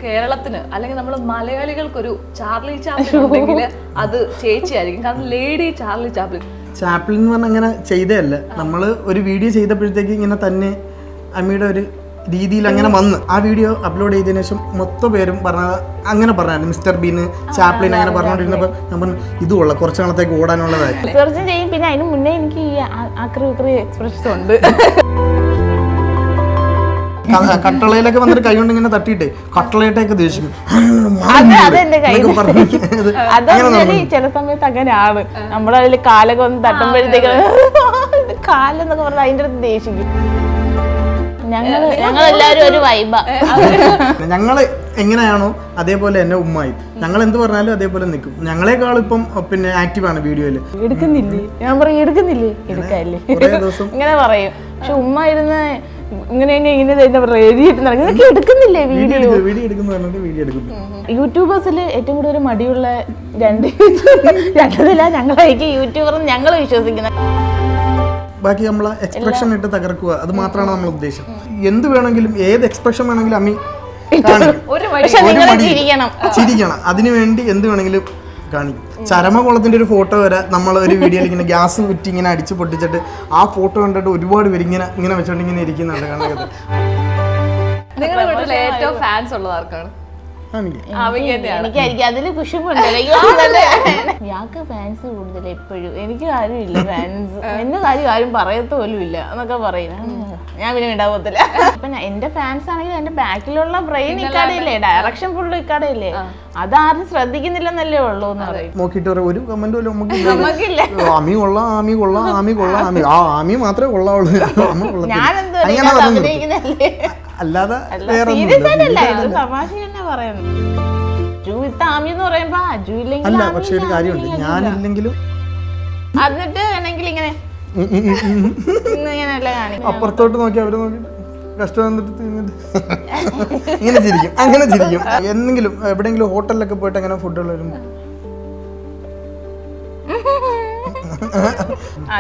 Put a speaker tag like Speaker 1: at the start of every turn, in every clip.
Speaker 1: കേരളത്തിന് അല്ലെങ്കിൽ നമ്മൾ മലയാളികൾക്കൊരു ചാർലി ചാപ്ലിൻ ഉണ്ടെങ്കിൽ അത് ചേച്ചിയായിരിക്കും. കാരണം ലേഡി ചാർലി ചാപ്ലിൻ.
Speaker 2: ചാപ്ലിൻ എന്ന് പറഞ്ഞാൽ അങ്ങനെ ചെയ്തതല്ല, നമ്മൾ ഒരു വീഡിയോ ചെയ്തപ്പോഴത്തേക്ക് ഇങ്ങനെ തന്നെ അമ്മയുടെ ഒരു രീതിയിൽ അങ്ങനെ വന്ന് ആ വീഡിയോ അപ്ലോഡ് ചെയ്തതിനു ശേഷം മൊത്തം പേരും പറഞ്ഞത് അങ്ങനെ പറഞ്ഞായിരുന്നു. മിസ്റ്റർ ബീന് ചാപ്ലിൻ അങ്ങനെ പറഞ്ഞുകൊണ്ടിരുന്നപ്പോൾ ഞാൻ പറഞ്ഞു ഇത് കൊള്ളാം, കുറച്ച് നാളത്തേക്ക് ഓടാനുള്ളതായി.
Speaker 3: പിന്നെ അതിന് മുന്നേ എനിക്ക് ഈ ആക്രി എക്സ്പ്രഷൻ ഉണ്ട്.
Speaker 2: കട്ടളയിലൊക്കെ വന്നിട്ട് കൈ കൊണ്ട് ഇങ്ങനെ തട്ടിയിട്ടേ കട്ടളയിട്ടൊക്കെ ദേഷ്യം.
Speaker 3: അത് ചില സമയത്ത് അങ്ങനെയാണ്. നമ്മളതിൽ കാലൊക്കെ ഒന്ന് തട്ടുമ്പോഴത്തേക്ക് കാലെന്നൊക്കെ പറഞ്ഞാൽ അതിന്റെ അടുത്ത് ദേഷിക്കും. ഞങ്ങളെല്ലാരും ഒരു വൈബാ.
Speaker 2: ഞങ്ങള് എങ്ങനെയാണോ അതേപോലെ തന്നെ ഉമ്മായി ഞങ്ങൾ എന്ത് പറഞ്ഞാലും അതേപോലെ നിൽക്കും. ഞങ്ങളെക്കാളും ഇപ്പം പിന്നെ ആക്റ്റീവാണ് വീഡിയോയില്.
Speaker 3: എടുക്കുന്നില്ലേ, ഞാൻ പറയും എടുക്കുന്നില്ലേ, എടുക്കല്ലേ ഇങ്ങനെ പറയും. പക്ഷെ ഉമ്മ ഇരുന്ന് ഇങ്ങനെ എടുക്കുന്നില്ലേ വീഡിയോ യൂട്യൂബേഴ്സിൽ ഏറ്റവും കൂടുതൽ മടിയുള്ള രണ്ടതില്ല ഞങ്ങളായിരിക്കും യൂട്യൂബർ ഞങ്ങൾ വിശ്വസിക്കുന്നത്.
Speaker 2: ബാക്കി നമ്മളെ എക്സ്പ്രഷൻ ഇട്ട് തകർക്കുക, അത് മാത്രമാണ് നമ്മൾ ഉദ്ദേശം. എന്ത് വേണമെങ്കിലും ഏത് എക്സ്പ്രഷൻ വേണമെങ്കിലും അമ്മി ചിരിക്കണം. അതിനുവേണ്ടി എന്ത് വേണമെങ്കിലും കാണിക്കും. ചരമകുളത്തിന്റെ ഒരു ഫോട്ടോ വരെ നമ്മൾ ഒരു വീഡിയോയിൽ ഇങ്ങനെ ഗ്യാസ് കുറ്റി ഇങ്ങനെ അടിച്ച് പൊട്ടിച്ചിട്ട് ആ ഫോട്ടോ കണ്ടിട്ട് ഒരുപാട് പേര് ഇങ്ങനെ വെച്ചോണ്ട് ഇങ്ങനെ ഇരിക്കുന്നുണ്ട്. കാണുന്നത്
Speaker 1: നിങ്ങളുടെ വീട്ടിൽ ഏറ്റവും ഫാൻസ് ഉള്ളത് ആർക്കാണ്?
Speaker 3: എനിക്കായിരിക്കും അതില് കുശുമ്പുണ്ട്. ഇയാൾക്ക് ഫാൻസ് കൂടുതൽ എപ്പോഴും. എനിക്ക് കാര്യമില്ല ഫാൻസ്, എന്റെ കാര്യം ആരും പറയത്ത പോലും ഇല്ല എന്നൊക്കെ പറയും. ഞാൻ പിന്നെ ഉണ്ടാവത്തില്ല. അപ്പൊ എന്റെ ഫാൻസ് ആണെങ്കിൽ എന്റെ ബാക്കിലുള്ള ബ്രെയിൻ ഇക്കാടയില്ലേ, ഡയറക്ഷൻ ഫുള്ള് ഇക്കാടയില്ലേ, അതാരും ശ്രദ്ധിക്കുന്നില്ലെന്നല്ലേ ഉള്ളൂ എന്ന് പറയും.
Speaker 2: നോക്കിട്ട് ഒരു കമന്റ് പോലും ആമി കൊള്ളാം, ആമി കൊള്ളാം, ആമി കൊള്ളാം, ആമി ആ ആമി മാത്രമേ കൊള്ളാവുള്ളൂ.
Speaker 3: ഞാനെന്തോ അഭിനയിക്കുന്നല്ലേ,
Speaker 2: അല്ലാതെ
Speaker 3: തമാശ തന്നെ പറയുന്നു. അജു വിത്ത് ആമി എന്ന് പറയുമ്പോ അജു ഇല്ലെങ്കിൽ
Speaker 2: അല്ല. പക്ഷെ ഒരു കാര്യമുണ്ട്, ഞാനില്ലെങ്കിലും
Speaker 3: എന്നിട്ട് വേണമെങ്കിൽ ഇങ്ങനെ ഇങ്ങനെയല്ല കാണിക്കും.
Speaker 2: അപ്പുറത്തോട്ട് നോക്കി അവര് നോക്കി കഷ്ടം വന്നിട്ട് ഇങ്ങനെ ചിരിക്കും, അങ്ങനെ ചിരിക്കും. എന്തെങ്കിലും എവിടെയെങ്കിലും ഹോട്ടലിലൊക്കെ പോയിട്ട് അങ്ങനെ ഫുഡുകൾ വരുമ്പോ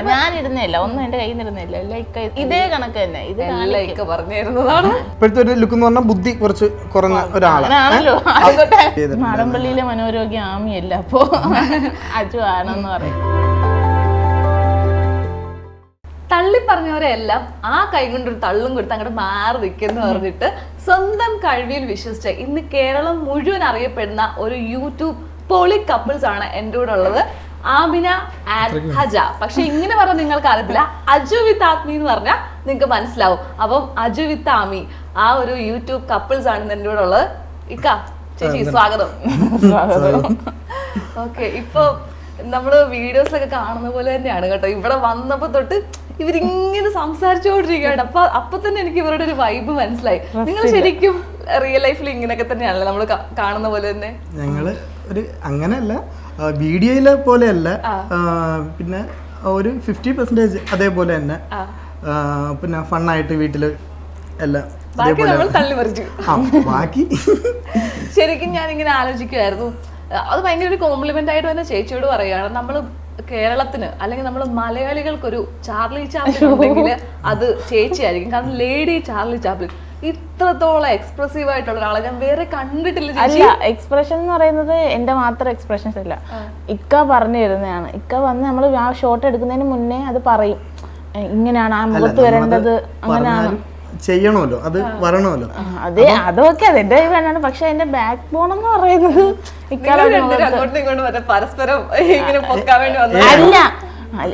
Speaker 3: ഞാൻ ഇടുന്നില്ല, ഒന്നും എന്റെ കയ്യിൽ നിന്ന് ഇടുന്നില്ല. ഇതേ കണക്ക് തന്നെ ഇത്
Speaker 1: പറഞ്ഞിരുന്നതാണ്.
Speaker 2: ഇപ്പോഴത്തെ ഒരു ലുക്ക് എന്ന് പറഞ്ഞാൽ ബുദ്ധി കുറച്ച് കുറഞ്ഞ ഒരാളാണല്ലോ.
Speaker 3: മാടമ്പള്ളിയിലെ മനോരോഗ്യ ആമിയല്ല, അപ്പോ അജു ആണെന്ന് പറയും.
Speaker 1: തള്ളി പറഞ്ഞവരെല്ലാം ആ കൈ കൊണ്ടൊരു തള്ളും കൊടുത്ത് അങ്ങോട്ട് മാറി നിൽക്കുന്നു പറഞ്ഞിട്ട് സ്വന്തം കഴിവിൽ വിശ്വസിച്ച ഇന്ന് കേരളം മുഴുവൻ അറിയപ്പെടുന്ന ഒരു യൂട്യൂബ് പൊളി കപ്പിൾസ് ആണ് എൻ്റെ കൂടെ ഉള്ളത്, ആമിന ആൻഡ് ഹജ. പക്ഷെ ഇങ്ങനെ പറഞ്ഞാൽ നിങ്ങൾക്ക് അറിയത്തില്ല, അജു വിത്ത് ആത്മി എന്ന് പറഞ്ഞാൽ നിങ്ങൾക്ക് മനസ്സിലാവും. അപ്പം അജു വിത്ത് ആമി ആ ഒരു യൂട്യൂബ് കപ്പിൾസ് ആണ് എൻ്റെ കൂടെ ഉള്ളത്. ഇക്ക ചേച്ചി സ്വാഗതം. ഓക്കെ, ഇപ്പൊ നമ്മള് വീഡിയോസിലൊക്കെ കാണുന്ന പോലെ തന്നെയാണ് കേട്ടോ. ഇവിടെ വന്നപ്പോ തൊട്ട് ഇവരിങ്ങനെ സംസാരിച്ചുകൊണ്ടിരിക്കുകയാണ്. അപ്പൊ തന്നെ എനിക്ക് ഇവരുടെ ഒരു വൈബ് മനസ്സിലായി. നിങ്ങൾ ശരിക്കും റിയൽ ലൈഫിൽ ഇങ്ങനെയൊക്കെ തന്നെയാണല്ലോ നമ്മൾ കാണുന്ന പോലെ തന്നെ?
Speaker 2: ഞങ്ങള് ഒരു അങ്ങനെയല്ല, വീഡിയോയിലെ പോലെയല്ല, പിന്നെ ഒരു 50% അതേപോലെ തന്നെ. പിന്നെ ഫണ്ണായിട്ട് വീട്ടില് എല്ലാം ബാക്കി
Speaker 1: ശരിക്കും ഞാൻ ഇങ്ങനെ ആലോചിക്കുമായിരുന്നു. അത് ഭയങ്കര ഒരു കോംപ്ലിമെന്റ് ആയിട്ട് തന്നെ ചേച്ചിയോട് പറയുകയാണ്. നമ്മൾ കേരളത്തിന് അല്ലെങ്കിൽ നമ്മൾ മലയാളികൾക്കൊരു ചാർലി ചാപ്ലിൻ ഉണ്ടെങ്കിൽ അത് ചേച്ചിയായിരിക്കും. കാരണം ലേഡി ചാർലി ചാപ്ലിൻ ഇത്രത്തോളം എക്സ്പ്രസീവ് ആയിട്ടുള്ള ഒരാളെ ഞാൻ വേറെ കണ്ടിട്ടില്ല.
Speaker 3: അല്ല, എക്സ്പ്രഷൻ എന്ന് പറയുന്നത് എന്റെ മാത്രം എക്സ്പ്രഷൻസ് അല്ല, ഇക്ക പറഞ്ഞു തരുന്നതാണ്. ഇക്ക വന്ന് നമ്മൾ ആ ഷോട്ട് എടുക്കുന്നതിന് മുന്നേ അത് പറയും, ഇങ്ങനെയാണ് ആ മുഖത്ത് വരേണ്ടത്, അങ്ങനെയാണ്
Speaker 2: ചെയ്യണമല്ലോ, അത് വരണമല്ലോ.
Speaker 3: അതെ, അതൊക്കെ അതെന്റെ വേണമാണ്. പക്ഷെ എന്റെ ബാക്ക് ബോൺ എന്ന് പറയുന്നത്
Speaker 1: പരസ്പരം
Speaker 3: അല്ല,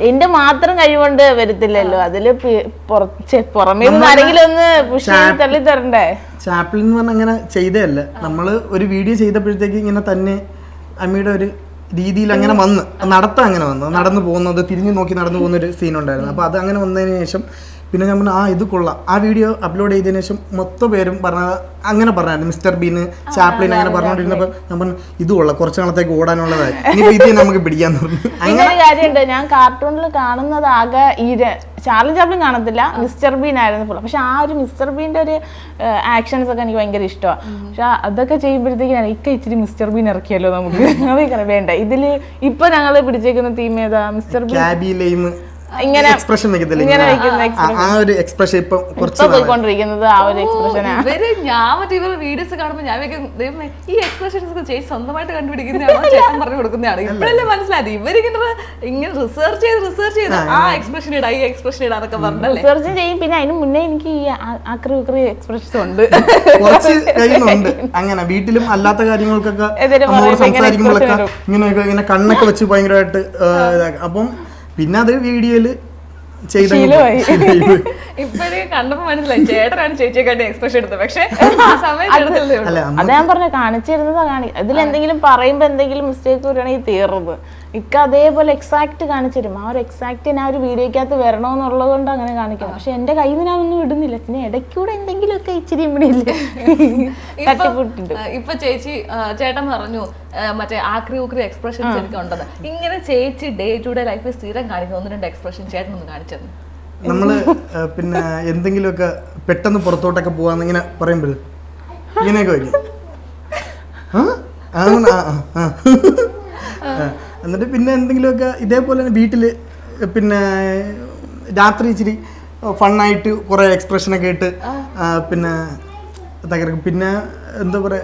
Speaker 3: എന്റെ മാത്രം കഴിവുകൊണ്ട് വരത്തില്ലല്ലോ. അതില് പുറമേ ആരെങ്കിലും ഒന്ന് പുഷ് തള്ളി തരണ്ടേ.
Speaker 2: ചാപ്ലിൻ എന്ന് പറഞ്ഞാൽ അങ്ങനെ ചെയ്തതല്ല, നമ്മള് ഒരു വീഡിയോ ചെയ്തപ്പോഴത്തേക്ക് ഇങ്ങനെ തന്നെ അമ്മയുടെ ഒരു രീതിയിൽ അങ്ങനെ വന്ന് നടന്നു പോകുന്നത്, തിരിഞ്ഞു നോക്കി നടന്നു പോകുന്ന ഒരു സീൻ ഉണ്ടായിരുന്നു. അപ്പൊ അത് അങ്ങനെ വന്നതിന് ശേഷം പിന്നെ ഞാൻ പറഞ്ഞു ഇത് കൊള്ളാം. ആ വീഡിയോ അപ്ലോഡ് ചെയ്തതിനു ശേഷം മൊത്തം പേരും പറഞ്ഞത് അങ്ങനെ പറഞ്ഞായിരുന്നു. മിസ്റ്റർ ബീന് ചാപ്ലിൻ അങ്ങനെ പറഞ്ഞുകൊണ്ടിരുന്നപ്പോൾ ഞാൻ പറഞ്ഞു ഇത് കൊള്ളാം, കുറച്ച് നാളത്തേക്ക് ഓടാനുള്ളതായി, ഇനിയിപ്പോ ഇത് നമുക്ക് പിടിക്കാൻ തോന്നി.
Speaker 3: അങ്ങനെ കാര്യമുണ്ട്. ഞാൻ കാർട്ടൂണിൽ കാണുന്നത് ആകെ ഈ ചാർലി ചാപ്ലിൻ കാണത്തില്ല, മിസ്റ്റർ ബീൻ ആയിരുന്നു ഫുൾ. പക്ഷെ ആ ഒരു മിസ്റ്റർ ബീൻ്റെ ഒരു ആക്ഷൻസ് ഒക്കെ എനിക്ക് ഭയങ്കര ഇഷ്ടമാണ്. പക്ഷെ അതൊക്കെ ചെയ്യുമ്പോഴത്തേക്കാണ് ഇച്ചിരി മിസ്റ്റർ ബീൻ ഇറക്കിയല്ലോ നമുക്ക്. അതൊക്കെ വേണ്ട. ഇതില് ഇപ്പൊ ഞങ്ങള് പിടിച്ചേക്കുന്ന തീം ഏതാ? മിസ്റ്റർ ബീൻ ഇങ്ങനെ
Speaker 2: എക്സ്പ്രഷൻ വെക്കത്തില്ല
Speaker 3: ഇങ്ങനെ വെക്കുന്ന
Speaker 2: ആ ഒരു എക്സ്പ്രഷൻ ഇപ്പൊ കുറച്ച്
Speaker 3: ഇപ്പൊ പോയിക്കൊണ്ടിരിക്കുന്നത് ആ ഒരു എക്സ്പ്രഷനാ.
Speaker 1: ഇവര് ഞാൻ മറ്റേ ഇവർ വീഡിയോസ് കാണുമ്പോൾ ഞാൻ ദൈവമേ ഈ എക്സ്പ്രഷൻസ് ഒക്കെ ചേച്ചി സ്വന്തമായിട്ട് കണ്ടുപിടിക്കുന്നതാണോ ചേട്ടൻ പറഞ്ഞു കൊടുക്കുന്നതാണ്. ഇപ്പോഴല്ലേ മനസ്സിലായത് ഇങ്ങനെ റിസർച്ച് ചെയ്ത് ആ എക്സ്പ്രഷൻ ഇടാ ഈ എക്സ്പ്രഷൻ ഇടാന്നൊക്കെ പറഞ്ഞല്ലേ.
Speaker 3: റിസർച്ചും ചെയ്യും. പിന്നെ അതിന് മുന്നേ എനിക്ക് ഈ ആക്രി ഉക്രി എക്സ്പ്രഷൻസ് ഉണ്ട്.
Speaker 2: കുറച്ച് കഴിയുന്നുണ്ട് അങ്ങനെ വീട്ടിലും അല്ലാത്ത കാര്യങ്ങൾക്കൊക്കെ
Speaker 3: എന്തേലും
Speaker 2: നമ്മളോട്
Speaker 3: പറയുമ്പോ ഇങ്ങനെ
Speaker 2: സംസാരിക്കുമ്പോഴൊക്കെ
Speaker 3: expression
Speaker 2: ഇങ്ങനെയൊക്കെ ഇങ്ങനെ കണ്ണൊക്കെ വെച്ച് ഭയങ്കരമായിട്ട് ഇതാക്കും. അപ്പം പിന്നെ അത് വീഡിയോയില് ചെയ്ത
Speaker 1: ഇപ്പഴേ കണ്ടപ്പോ മനസ്സിലായി ചേട്ടനാണ് ചേച്ചിയെക്കാട്ടി എക്സ്പ്രഷൻ എടുത്തത്. പക്ഷെ ആ സമയത്ത് എടുത്തല്ലേ ഉള്ളൂ.
Speaker 2: അല്ല
Speaker 3: അതാ ഞാൻ പറഞ്ഞ കാണിച്ചിരുന്നതാ ഇതിലെന്തെങ്കിലും പറയുമ്പോ എന്തെങ്കിലും മിസ്റ്റേക്ക് വരികയാണെങ്കിൽ തീർന്നത്. ഇക്ക അതേപോലെ എക്സാക്ട് കാണിച്ചിരും. ആ ഒരു എക്സാക്ട് ഞാൻ ഒരു വീഡിയോക്കകത്ത് വരണമെന്നുള്ളത് കൊണ്ട് അങ്ങനെ കാണിക്കണം. പക്ഷെ എന്റെ കയ്യിൽ നിന്ന് ഞാനൊന്നും ഇടുന്നില്ല. പിന്നെ ഇടയ്ക്കൂടെ എന്തെങ്കിലുമൊക്കെ ഇച്ചിരി ഇവിടെയില്ലേ തട്ടിപ്പൊട്ടുണ്ട്.
Speaker 1: ഇപ്പൊ ചേച്ചി ചേട്ടൻ പറഞ്ഞു മറ്റേ ആക്രി ഉക്രി എക്സ്പ്രഷൻസ് എനിക്ക് ഉണ്ടെന്ന്. ഇങ്ങനെ ചേച്ചി ഡേ ടു ഡേ ലൈഫിൽ സ്ഥിരം കാണിക്കുന്ന 1-2 എക്സ്പ്രഷൻ ചേട്ടൻ ഒന്ന് കാണിച്ചത്.
Speaker 2: നമ്മള് പിന്നെ എന്തെങ്കിലുമൊക്കെ പെട്ടെന്ന് പുറത്തോട്ടൊക്കെ പോവാന്ന് ഇങ്ങനെ പറയുമ്പോഴ് ഇങ്ങനെയൊക്കെ വയ്ക്കും. എന്നിട്ട് പിന്നെ എന്തെങ്കിലുമൊക്കെ ഇതേപോലെ തന്നെ വീട്ടില് പിന്നെ രാത്രി ഇച്ചിരി ഫണ്ണായിട്ട് കുറെ എക്സ്പ്രഷനൊക്കെ ഇട്ട് പിന്നെ തകർക്കും. പിന്നെ എന്താ പറയാ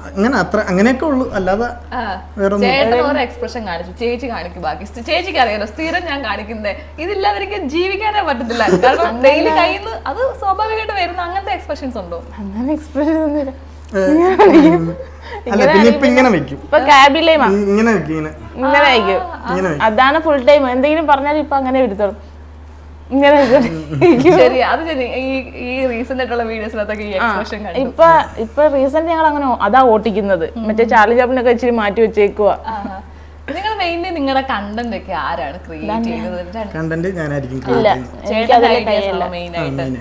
Speaker 2: അങ്ങനെ അങ്ങനെയൊക്കെ ഉള്ളു. അല്ലാതെ
Speaker 1: ചേട്ടൻ ഓരോ എക്സ്പ്രഷൻ കാണിച്ചു, ചേച്ചി കാണിക്കും ബാക്കി. ചേച്ചിക്ക് അറിയാലോ സ്ഥിരം ഞാൻ കാണിക്കുന്നത് ഇതില്ലാതെ ജീവിക്കാനേ പറ്റത്തില്ല. കാരണം ഡെയിലി കയ്യിൽ നിന്ന് അത് സ്വാഭാവികമായിട്ട് വരുന്ന അങ്ങനത്തെ എക്സ്പ്രഷൻസ് ഉണ്ടോ?
Speaker 3: അങ്ങനെ എക്സ്പ്രഷൻ ഒന്നുമില്ല.
Speaker 2: അല്ല പിന്നെ ഇപ്പൊ ഇങ്ങനെ വെക്കും.
Speaker 3: ഇപ്പൊ ക്യാബിലേ
Speaker 2: ഇങ്ങനെ വെക്കും
Speaker 3: ഇങ്ങനെ വയ്ക്കും. അതാണ് ഫുൾ ടൈം. എന്തെങ്കിലും പറഞ്ഞാലും ഇപ്പൊ അങ്ങനെ എടുത്തോളും. ഇങ്ങനെ
Speaker 1: ശരി, അത് ശരി. ഈ റീസെന്റ് ആയിട്ടുള്ള വീഡിയോസിനകത്തൊക്കെ ഈ എക്സ്പ്രഷൻ കണ്ടു.
Speaker 3: ഇപ്പൊ റീസെന്റ് ഞങ്ങൾ അങ്ങനെ അതാ ഓട്ടിക്കുന്നത്. മറ്റേ ചാർലി ചാപ്ലിനൊക്കെ ഇച്ചിരി മാറ്റി വെച്ചേക്കുവാ.
Speaker 1: നിങ്ങൾ മെയിൻലി നിങ്ങളുടെ കണ്ടന്റ് ഒക്കെ ആരാണ് ക്രിയേറ്റ് ചെയ്യുന്നത്?
Speaker 2: കണ്ടന്റ് ഞാനായിരിക്കും
Speaker 1: മെയിൻ ആയിട്ട്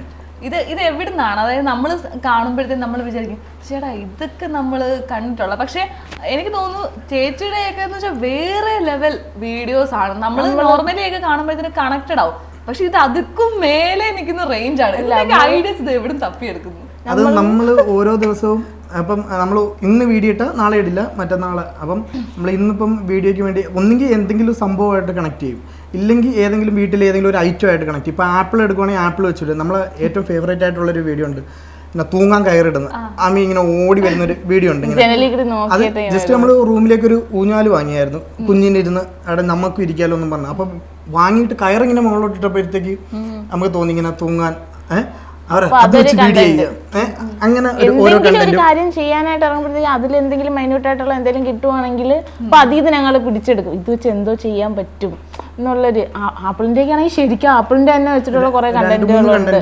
Speaker 1: ഇത് എവിടുന്നാണ്? അതായത് നമ്മൾ കാണുമ്പോഴത്തേക്കും നമ്മൾ വിചാരിക്കും ചേട്ടാ ഇതൊക്കെ നമ്മൾ കണ്ടിട്ടുള്ള. പക്ഷെ എനിക്ക് തോന്നുന്നു ചേച്ചിയുടെയൊക്കെ എന്ന് വെച്ചാൽ വേറെ ലെവൽ വീഡിയോസ് ആണ്. നമ്മൾ നോർമലി ഒക്കെ കാണുമ്പോഴത്തേന് കണക്റ്റഡ് ആവും. പക്ഷെ ഇത് അതുക്കും മേലെ നിൽക്കുന്ന റേഞ്ച് ആണ്. ഐഡിയസ് ഇത് എവിടെ തപ്പിയെടുക്കുന്നു?
Speaker 2: അത് നമ്മൾ ഓരോ ദിവസവും അപ്പം നമ്മൾ ഇന്ന് വീഡിയോ ഇട്ടാൽ നാളെ ഇടില്ല, മറ്റന്നാളെ. അപ്പം നമ്മൾ ഇന്നിപ്പം വീഡിയോയ്ക്ക് വേണ്ടി ഒന്നെങ്കിൽ എന്തെങ്കിലും സംഭവമായിട്ട് കണക്ട് ചെയ്യും, ഇല്ലെങ്കിൽ ഏതെങ്കിലും വീട്ടിൽ ഏതെങ്കിലും ഒരു ഐറ്റം ആയിട്ട് കണക്ട് ചെയ്യും. ഇപ്പോൾ ആപ്പിൾ എടുക്കുവാണെങ്കിൽ ആപ്പിൾ വെച്ചിട്ട് നമ്മളെ ഏറ്റവും ഫേവറേറ്റ് ആയിട്ടുള്ളൊരു വീഡിയോ ഉണ്ട്, ഇങ്ങനെ തൂങ്ങാൻ കയറിടുന്നത്. ആമി ഇങ്ങനെ ഓടി വരുന്നൊരു വീഡിയോ ഉണ്ട്. അത് ജസ്റ്റ് നമ്മൾ റൂമിലേക്ക് ഒരു ഊഞ്ഞാല് വാങ്ങിയായിരുന്നു, കുഞ്ഞിൻ്റെ ഇരുന്ന് അവിടെ നമുക്കും ഇരിക്കാലോ എന്നും പറഞ്ഞു. അപ്പം വാങ്ങിയിട്ട് കയറിങ്ങനെ മുകളിലോട്ട് ഇട്ടപ്പോഴത്തേക്ക് നമുക്ക് തോന്നി ഇങ്ങനെ തൂങ്ങാൻ അങ്ങനെ
Speaker 3: ഒരു കാര്യം ചെയ്യാനായിട്ട് ഇറങ്ങുമ്പോഴത്തേക്ക് അതിലെന്തെങ്കിലും മൈന്യൂട്ടായിട്ടുള്ള എന്തെങ്കിലും കിട്ടുവാണെങ്കിൽ അപ്പൊ അതിൽ നിന്ന് ഞങ്ങൾ പിടിച്ചെടുക്കും. ഇത് വെച്ച് എന്തോ ചെയ്യാൻ പറ്റും എന്നുള്ളൊരു. ആപ്പിളിന്റെ ഒക്കെ ആണെങ്കിൽ ശരിക്കും ആപ്പിളിന്റെ തന്നെ വെച്ചിട്ടുള്ള കുറെ കണ്ടന്റുകളുണ്ട്.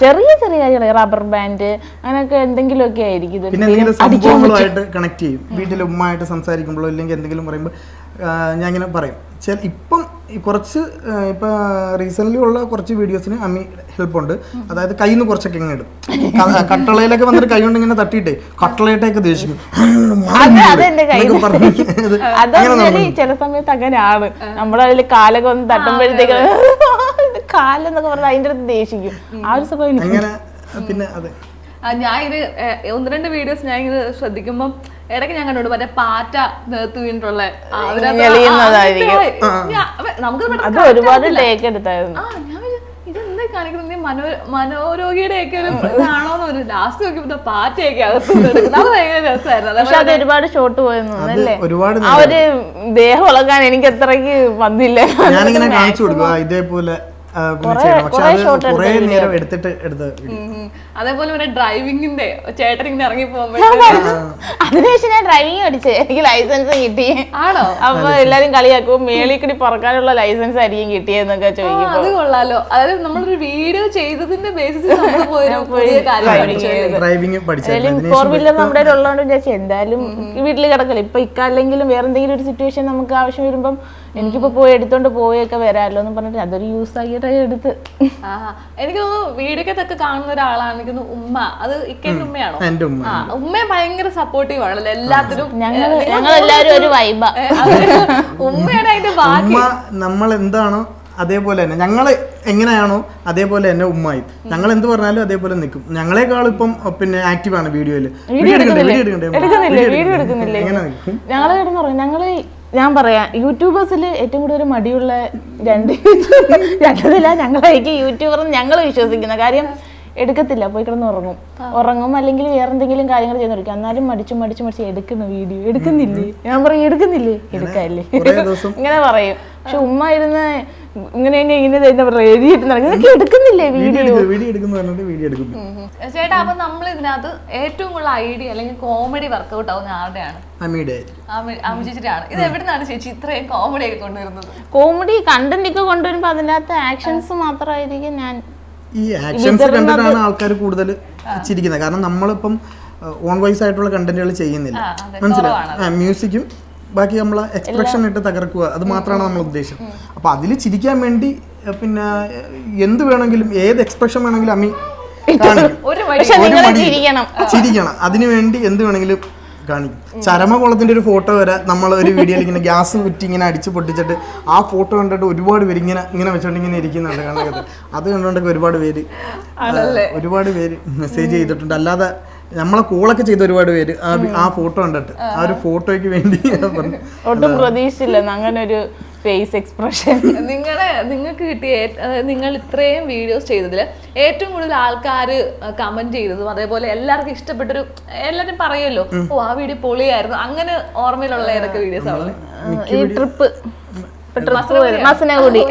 Speaker 3: ചെറിയ ചെറിയ കാര്യങ്ങൾ, റബ്ബർ ബാൻഡ് അങ്ങനെയൊക്കെ എന്തെങ്കിലുമൊക്കെ ആയിരിക്കും.
Speaker 2: കണക്ട് ചെയ്യും. വീട്ടിൽ ഉമ്മയായിട്ട് സംസാരിക്കുമ്പോഴോ ഇല്ലെങ്കിൽ എന്തെങ്കിലും പറയുമ്പോൾ ഞാൻ ഇങ്ങനെ പറയും. ഇപ്പം കുറച്ച് ഇപ്പം റീസെൻ്റ്ലി ഉള്ള കുറച്ച് വീഡിയോസിന് അമ്മി ഹെൽപ്പുണ്ട്. അതായത് കയ്യിൽ നിന്ന് കുറച്ചൊക്കെ ഇങ്ങനെ ഇടും. കട്ടളയിലൊക്കെ വന്നിട്ട് കൈ കൊണ്ട് ഇങ്ങനെ തട്ടിയിട്ടേ കട്ടളയിട്ടൊക്കെ ദേഷിക്കും.
Speaker 3: ചില സമയത്ത് അങ്ങനെയാണ്. നമ്മളതിൽ കാലൊക്കെ ഒന്ന് തട്ടുമ്പോഴത്തേക്ക് കാലെന്നൊക്കെ പറഞ്ഞാൽ അതിൻ്റെ അടുത്ത് ദേഷിക്കും. ആ ഒരു സ്വഭാവം
Speaker 2: അങ്ങനെ. പിന്നെ അതെ
Speaker 1: ഞാൻ ഇത് 1-2 വീഡിയോസ് ഞാൻ ഇങ്ങനെ ശ്രദ്ധിക്കുമ്പോൾ ഇടയ്ക്ക് ഞാൻ കണ്ടോണ്ട് മറ്റേ പാറ്റ നേർത്ത് വീണിട്ടുള്ള ഇതെന്താ കാണിക്കുന്നത്? മനോരോഗിയുടെ ഒക്കെ ഒരു ഇതാണോന്ന് ലാസ്റ്റ് നോക്കിയപ്പോ പാറ്റയൊക്കെ അകത്തുനിന്ന് അത് ഭയങ്കര രസമായിരുന്നു.
Speaker 3: പക്ഷെ അത് ഒരുപാട് ഷോട്ട് പോയെന്ന് അല്ലേ? ആ ഒരു ദേഹം ഇളകാൻ എനിക്ക് അത്രയ്ക്ക് വന്നില്ല.
Speaker 2: ഞാനിങ്ങനെ കാണിച്ചു കൊടുക്കുക ഇതേപോലെ
Speaker 1: അതേപോലെ ഡ്രൈവിംഗിന്റെ ചേട്ടൻ ഇങ്ങനെ ഇറങ്ങി പോകുമ്പോ
Speaker 3: അതിനുശേഷം ഞാൻ ഡ്രൈവിംഗ് പഠിച്ചേ. എനിക്ക് ലൈസൻസ് കിട്ടി.
Speaker 1: ആണോ?
Speaker 3: അപ്പൊ എല്ലാരും കളിയാക്കും മേളിക്കൂടി പറക്കാനുള്ള ലൈസൻസ് ആയിരിക്കും കിട്ടിയെന്നൊക്കെ ചോദിക്കും.
Speaker 1: അത് കൊള്ളാലോ. അതായത് നമ്മളൊരു വീഡിയോ ചെയ്തതിന്റെ ബേസിസിൽ നമ്മൾ
Speaker 3: ഫോർ വീലർ നമ്മുടെ ഉള്ളതുകൊണ്ട് വിചാരിച്ചു എന്തായാലും വീട്ടിൽ കിടക്കല്ലേ. ഇപ്പൊ ഇക്കല്ലെങ്കിലും വേറെ എന്തെങ്കിലും ഒരു സിറ്റുവേഷൻ നമുക്ക് ആവശ്യം വരുമ്പം എനിക്കിപ്പോ പോയി എടുത്തോണ്ട് പോയൊക്കെ വരാമല്ലോ എന്ന് പറഞ്ഞിട്ട് അതൊരു യൂസ് ആക്കിയിട്ട് എടുത്ത്.
Speaker 1: എനിക്ക് തോന്നുന്നു വീഡിയോക്കത്തൊക്കെ കാണുന്ന ഒരാളാണ് എനിക്ക് ഉമ്മ. അത് ഇക്കേന്റെ ഉമ്മയാണോ? ഉമ്മ ഭയങ്കര സപ്പോർട്ടീവ് ആണല്ലോ എല്ലാത്തിനും.
Speaker 3: ഞങ്ങളെല്ലാരും ഒരു വൈബ.
Speaker 1: ഉമ്മയാണ് അതിന്റെ ബാക്കി.
Speaker 2: നമ്മൾ എന്താണോ അതേപോലെ തന്നെ ഞങ്ങള് എങ്ങനെയാണോ അതേപോലെ തന്നെ ഉമ്മായി ഞങ്ങൾ എന്ത് പറഞ്ഞാലും അതേപോലെ നിൽക്കും. ഞങ്ങളെക്കാളും ഇപ്പം പിന്നെ ആക്റ്റീവ് ആണ് വീഡിയോയില്.
Speaker 3: ഞങ്ങള് ഞാൻ പറയാം യൂട്യൂബേഴ്സിൽ ഏറ്റവും കൂടുതൽ മടിയുള്ള രണ്ടതില്ല ഞങ്ങളായിരിക്കും യൂട്യൂബർ ഞങ്ങൾ വിശ്വസിക്കുന്ന കാര്യം. എടുക്കത്തില്ല, പോയി കിടന്ന് ഉറങ്ങും അല്ലെങ്കിൽ വേറെ എന്തെങ്കിലും കാര്യങ്ങൾ ചെയ്തെടുക്കും. എന്നാലും മടിച്ച് എടുക്കുന്ന വീഡിയോ എടുക്കുന്നില്ലേ, ഞാൻ പറയും എടുക്കുന്നില്ലേ, എടുക്കാല്ലേ ഇങ്ങനെ പറയും. പക്ഷെ ഉമ്മ ഇരുന്ന് ഇങ്ങനെ എടുക്കുന്നില്ലേ വീഡിയോ.
Speaker 1: ചേട്ടാ, അപ്പൊ നമ്മൾ ഇതിനകത്ത് ഏറ്റവും കൂടുതൽ ഐഡിയ അല്ലെങ്കിൽ കോമഡി വർക്ക്ഔട്ട് ആവുന്ന ആരുടെയാണ്? അമ്മി ചേച്ചിയാണ്. ഇത് എവിടുന്നാണ് ചേച്ചി ഇത്രയും കോമഡി ഒക്കെ കൊണ്ടുവരുന്നത്?
Speaker 3: കോമഡി കണ്ടന്റ് ഒക്കെ കൊണ്ടുവരുമ്പോ അതിനകത്ത് ആക്ഷൻസ് മാത്രമായിരിക്കും. ഞാൻ
Speaker 2: ഈ ആക്ഷൻസ് കണ്ടിട്ടാണ് ആൾക്കാർ കൂടുതൽ ചിരിക്കുന്നത്. കാരണം നമ്മളിപ്പം ഓൺ വോയിസ് ആയിട്ടുള്ള കണ്ടന്റുകൾ ചെയ്യുന്നില്ല, മനസ്സിലായി. മ്യൂസിക്കും ബാക്കി നമ്മളെ എക്സ്പ്രഷൻ ഇട്ട് തകർക്കുക, അത് മാത്രമാണ് നമ്മൾ ഉദ്ദേശം. അപ്പൊ അതിൽ ചിരിക്കാൻ വേണ്ടി പിന്നെ എന്ത് വേണമെങ്കിലും, ഏത് എക്സ്പ്രഷൻ വേണമെങ്കിലും അമ്മി ചിരിക്കണം. അതിനു വേണ്ടി എന്ത് വേണമെങ്കിലും കാണിക്കും. ചരമകുളത്തിന്റെ ഒരു ഫോട്ടോ വരെ നമ്മൾ ഒരു വീഡിയോയിൽ ഇങ്ങനെ ഗ്യാസ് കുറ്റി ഇങ്ങനെ അടിച്ച് പൊട്ടിച്ചിട്ട് ആ ഫോട്ടോ കണ്ടിട്ട് ഒരുപാട് പേര് ഇങ്ങനെ വെച്ചോണ്ട് ഇങ്ങനെ ഇരിക്കുന്നുണ്ട് കണ്ടത്. അത് കണ്ടുകൊണ്ടൊക്കെ ഒരുപാട് പേര് മെസ്സേജ് ചെയ്തിട്ടുണ്ട്. അല്ലാതെ നമ്മളെ കോളൊക്കെ ചെയ്ത ഒരുപാട് പേര് ആ ഫോട്ടോ കണ്ടിട്ട് ആ ഒരു ഫോട്ടോയ്ക്ക് വേണ്ടി
Speaker 3: ഒട്ടും പ്രതീക്ഷിച്ചില്ല അങ്ങനെ ഒരു ഫേസ് എക്സ്പ്രഷൻ.
Speaker 1: നിങ്ങൾക്ക് കിട്ടിയ നിങ്ങൾ ഇത്രയും വീഡിയോസ് ചെയ്തതിൽ ഏറ്റവും കൂടുതൽ ആൾക്കാർ കമന്റ് ചെയ്തതും അതേപോലെ എല്ലാവർക്കും ഇഷ്ടപ്പെട്ടൊരു, എല്ലാവരും പറയുമല്ലോ ഓ ആ വീഡിയോ പൊളിയായിരുന്നു, അങ്ങനെ ഓർമ്മയിലുള്ള ഏതൊക്കെ വീഡിയോസ് ആണ്?
Speaker 3: ഈ ട്രിപ്പ് മസനഗുഡി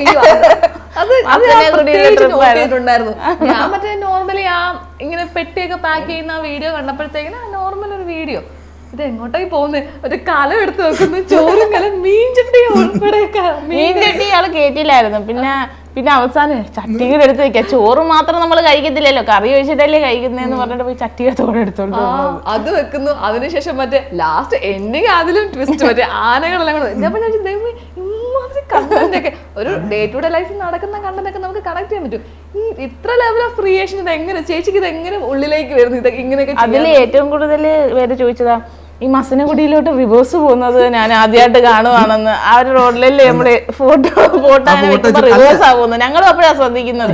Speaker 1: ണ്ടായിരുന്നു. ഞാൻ മറ്റേ നോർമലി ആ ഇങ്ങനെ പെട്ടിയൊക്കെ പാക്ക് ചെയ്യുന്ന ആ വീഡിയോ കണ്ടപ്പോഴത്തേക്കിന് നോർമൽ ഒരു വീഡിയോ, ഇത് എങ്ങോട്ടായി പോകുന്നത്, ഒരു കലം എടുത്ത് വെക്കുന്നു, ചോറും കലം മീൻചട്ടി ഉൾപ്പെടെ.
Speaker 3: മീൻചട്ടി ആള് കേട്ടില്ലായിരുന്നു. പിന്നെ അവസാനം ചട്ടികൾ എടുത്ത് വെക്കാം. ചോറ് മാത്രം നമ്മൾ കഴിക്കത്തില്ലല്ലോ, കറി ഒഴിച്ചിട്ടല്ലേ കഴിക്കുന്നതെന്ന് പറഞ്ഞിട്ട് പോയി ചട്ടിയോടെ എടുത്തോണ്ട്
Speaker 1: അത് വെക്കുന്നു. അതിനുശേഷം മറ്റേ ലാസ്റ്റ് എൻഡിങ് അതിലും ട്വിസ്റ്റ്, മറ്റേ ആനകളെല്ലാം കൂടെ. ഇമ്മാതിരി കണ്ടന്റൊക്കെ ഒരു ഡേ ടു ഡേ ലൈഫിൽ നടക്കുന്ന കണ്ടന്റൊക്കെ നമുക്ക് കണക്ട് ചെയ്യാൻ പറ്റും. ഇത്ര ലെവൽ ഓഫ് ക്രിയേഷൻ ഇത് എങ്ങനെ ചേച്ചിക്ക്, ഇത് എങ്ങനെ ഉള്ളിലേക്ക് വരുന്നു ഇതൊക്കെ ഇങ്ങനെയൊക്കെ?
Speaker 3: അതിൽ ഏറ്റവും കൂടുതൽ പേര് ചോദിച്ചതാ ഈ മസനഗുഡിയിലോട്ട് റിവേഴ്സ് പോകുന്നത് ഞാൻ ആദ്യമായിട്ട് കാണുവാണെന്ന്. ആ ഒരു റോഡിലല്ലേ നമ്മള് ഫോട്ടോ റിവേഴ്സ് ആവുന്നത്, ഞങ്ങളും അപ്പോഴാണ് ശ്രദ്ധിക്കുന്നത്.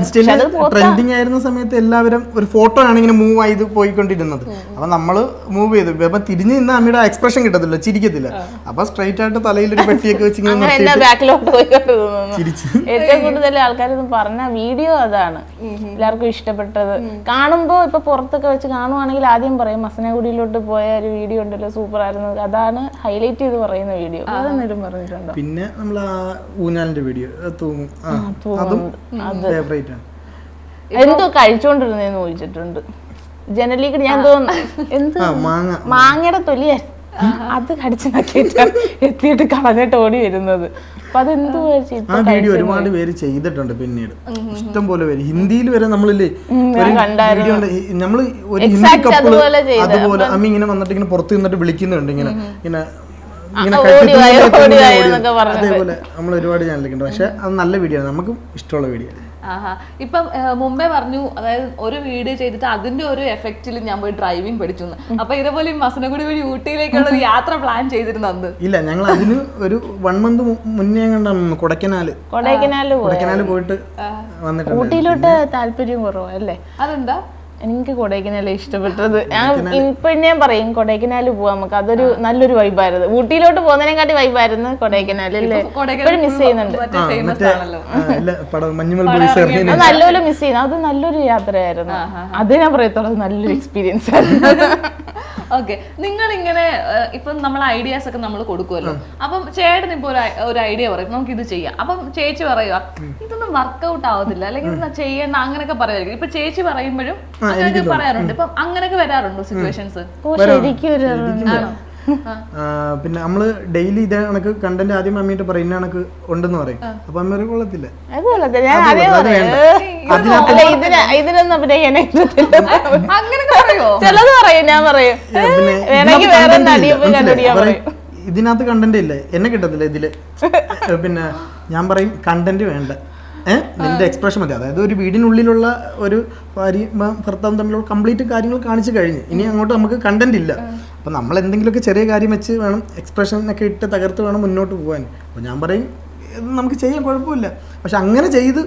Speaker 2: ട്രെൻഡിങ് ആയിരുന്ന സമയത്ത് എല്ലാവരും ഒരു ഫോട്ടോ ആണ് ഇങ്ങനെ മൂവ് ചെയ്ത് പോയിക്കൊണ്ടിരുന്നത്. അപ്പൊ നമ്മള് മൂവ് ചെയ്തു, അപ്പൊ തിരിഞ്ഞു നിന്ന് അമ്മയുടെ എക്സ്പ്രഷൻ കിട്ടത്തില്ല, ചിരിക്കത്തില്ല. അപ്പൊ സ്ട്രൈറ്റ് ആയിട്ട് തലയിൽ ഒരു പെട്ടിയൊക്കെ വെച്ച്
Speaker 3: ബാക്കിലോട്ട് പോയിക്കൊണ്ടിരുന്നു. ഏറ്റവും കൂടുതൽ ആൾക്കാർ പറഞ്ഞ വീഡിയോ അതാണ് എല്ലാവർക്കും ഇഷ്ടപ്പെട്ടത്. കാണുമ്പോ ഇപ്പൊ പുറത്തൊക്കെ വെച്ച് കാണുവാണെങ്കിൽ ആദ്യം പറയും മസനഗുഡിയിലോട്ട് പോയ ഒരു വീഡിയോ ഉണ്ടല്ലോ സൂപ്പർ ആയിരുന്നു, അതാണ് ഹൈലൈറ്റ് ചെയ്ത് പറയുന്ന വീഡിയോ. അതെന്തെങ്കിലും പറഞ്ഞിട്ടുണ്ടോ?
Speaker 2: പിന്നെ നമ്മൾ ആ ഊഞ്ഞാലിന്റെ വീഡിയോ തൂങ്ങും, അതും ഫേവറേറ്റ് ആണ്.
Speaker 3: എന്തോ കഴിച്ചോണ്ടിരുന്നേന്ന് ചോദിച്ചിട്ടുണ്ട്. ജനലിക്ക് ഞാൻ തോന്നുന്നു എന്ത് മാങ്ങയുടെ തൊലിയായിരുന്നു, അത് കടിച്ചു നക്കിയിട്ട് എത്തിയിട്ട് കളഞ്ഞിട്ട് ഓടി വരുന്നത്. അപ്പൊ അതെന്തോ
Speaker 2: ആ വീഡിയോ ഒരുപാട് പേര് ചെയ്തിട്ടുണ്ട്. പിന്നീട് ഇഷ്ടം പോലെ പേര് ഹിന്ദിയിൽ വരെ നമ്മളില്ലേ നമ്മള് ഒരു ഹിന്ദി കപ്പിള് അതുപോലെ അമ്മ ഇങ്ങനെ വന്നിട്ട് ഇങ്ങനെ പുറത്ത് നിന്നിട്ട് വിളിക്കുന്നുണ്ട് ഇങ്ങനെ ഇങ്ങനെ അതേപോലെ നമ്മൾ ഒരുപാട് ചാനലൊക്കെ ഉണ്ട്. പക്ഷെ അത് നല്ല വീഡിയോ ആണ്, നമുക്ക് ഇഷ്ടമുള്ള വീഡിയോ ആണ്.
Speaker 1: ഇപ്പം മുമ്പേ പറഞ്ഞു, അതായത് ഒരു വീഡിയോ ചെയ്തിട്ട് അതിന്റെ ഒരു എഫക്റ്റിൽ ഞാൻ പോയി ഡ്രൈവിംഗ് പഠിച്ചു. അപ്പൊ ഇതേപോലെ മസനഗുഡി വഴി ഊട്ടിയിലേക്കുള്ള ഒരു യാത്ര പ്ലാൻ ചെയ്തിരുന്നത്?
Speaker 2: ഇല്ല, ഞങ്ങൾ അതിന് ഒരു 1 month മുന്നേ കണ്ടാണ് കൊടൈക്കനാല് പോയിട്ട് വന്നിട്ടുണ്ട്.
Speaker 3: ഊട്ടിയിലോട്ട് താല്പര്യം കുറവല്ലേ?
Speaker 1: അതെന്താ?
Speaker 3: എനിക്ക് കൊടൈക്കനാല് ഇഷ്ടപ്പെട്ടത്. ഞാൻ പറയും കൊടൈക്കനാല് പോവാം നമുക്ക്, അതൊരു നല്ലൊരു വൈബായിരുന്നു. ഊട്ടിയിലോട്ട് പോകുന്നതിനെക്കാട്ടി വൈബായിരുന്നു കൊടൈക്കനാല് അല്ലേ? ഇപ്പോഴും മിസ് ചെയ്യുന്നുണ്ട്, നല്ലപോലെ മിസ് ചെയ്യുന്നു. അത് നല്ലൊരു യാത്രയായിരുന്നു, അത് ഞാൻ പറയത്തുള്ളത് നല്ലൊരു എക്സ്പീരിയൻസ് ആയിരുന്നു.
Speaker 1: ഓക്കെ, നിങ്ങൾ ഇങ്ങനെ ഇപ്പം നമ്മൾ ഐഡിയാസ് ഒക്കെ നമ്മൾ കൊടുക്കുമല്ലോ. അപ്പം ചേട്ടൻ ഇപ്പൊ ഒരു ഐഡിയ പറയും നമുക്ക് ഇത് ചെയ്യാം. അപ്പം ചേച്ചി പറയുക ഇതൊന്നും വർക്ക്ഔട്ട് ആവത്തില്ല അല്ലെങ്കിൽ ചെയ്യണ്ട അങ്ങനെയൊക്കെ പറയുമായിരിക്കും. ഇപ്പൊ ചേച്ചി പറയുമ്പോഴും അങ്ങനെയൊക്കെ പറയാറുണ്ട്. ഇപ്പം അങ്ങനെയൊക്കെ വരാറുണ്ടോ സിറ്റുവേഷൻസ്?
Speaker 2: പിന്നെ നമ്മള് ഡെയിലി ഇതേ കണക്ക് കണ്ടന്റ് ആദ്യം അമ്മയിട്ട് പറയുന്ന കണക്ക് ഉണ്ടെന്ന് പറയും. അപ്പൊ അമ്മ കൊള്ളത്തില്ല, ഇതിനകത്ത് കണ്ടന്റ് ഇല്ല, എന്നെ കിട്ടത്തില്ല ഇതില്. പിന്നെ ഞാൻ പറയും കണ്ടന്റ് വേണ്ട, നിന്റെ എക്സ്പ്രഷൻ മതി. അതായത് ഒരു വീടിനുള്ളിലുള്ള ഒരു ഭാര്യ ഭർത്താവും തമ്മിലുള്ള കംപ്ലീറ്റ് കാര്യങ്ങൾ കാണിച്ചു കഴിഞ്ഞ് ഇനി അങ്ങോട്ട് നമുക്ക് കണ്ടന്റ് ഇല്ല. അപ്പം നമ്മൾ എന്തെങ്കിലുമൊക്കെ ചെറിയ കാര്യം വെച്ച് വേണം എക്സ്പ്രഷനൊക്കെ ഇട്ട് തകർത്ത് വേണം മുന്നോട്ട് പോകാൻ. അപ്പോൾ ഞാൻ പറയും നമുക്ക് ചെയ്യാൻ കുഴപ്പമില്ല, പക്ഷെ അങ്ങനെ ചെയ്ത്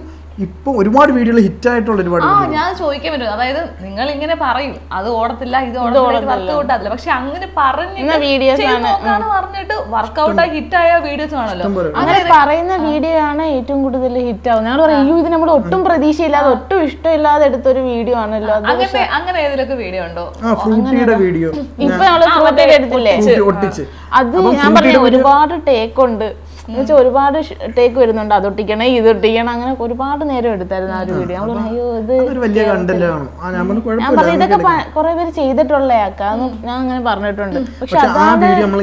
Speaker 2: ഇപ്പൊ ഒരുപാട് വീഡിയോകൾ ഹിറ്റ് ആയിട്ടുള്ള ഒരുപാട്
Speaker 1: ഞാൻ ചോദിക്കാൻ പറ്റും, അതായത് നിങ്ങൾ ഇങ്ങനെ പറയും അത് ഓടത്തില്ല ഇത് ഓടത്തില്ല വർക്കൗട്ട് ആവില്ല, പക്ഷെ അങ്ങനെ പറഞ്ഞിട്ട് വർക്കൗട്ട് ആയി ഹിറ്റ് ആയ വീഡിയോസ് ആണല്ലോ.
Speaker 3: അങ്ങനെ പറയുന്ന വീഡിയോ ആണ് ഏറ്റവും കൂടുതൽ ഹിറ്റ് ആവും. ഞങ്ങൾ പറയും ഇത് നമ്മൾ ഒട്ടും പ്രതീക്ഷയില്ലാതെ ഒട്ടും ഇഷ്ടമില്ലാതെ എടുത്തൊരു വീഡിയോ ആണല്ലോ.
Speaker 1: അങ്ങനെ ഏതിലൊക്കെ വീഡിയോ ഉണ്ടോ?
Speaker 2: ഫ്രൂട്ടിയുടെ വീഡിയോ
Speaker 3: ഇപ്പൊ നമ്മള് ഫ്രൂട്ടിയുടെ എടുത്തില്ലേ, അത് ഞാൻ പറഞ്ഞ ഒരുപാട് ടേക്ക് ഉണ്ട് എന്നുവെച്ചാൽ ഒരുപാട് ടേക്ക് വരുന്നുണ്ട്, അതൊട്ടിക്കണം ഇതൊട്ടിക്കണം അങ്ങനെ ഒരുപാട് നേരം എടുത്തായിരുന്നു ആ ഒരു വീഡിയോ. നമ്മൾ അയ്യോ ഇത് ഞാൻ പറഞ്ഞു ഇതൊക്കെ കുറെ പേര് ചെയ്തിട്ടുള്ളയാക്കാന്ന് ഞാൻ അങ്ങനെ പറഞ്ഞിട്ടുണ്ട്. പക്ഷെ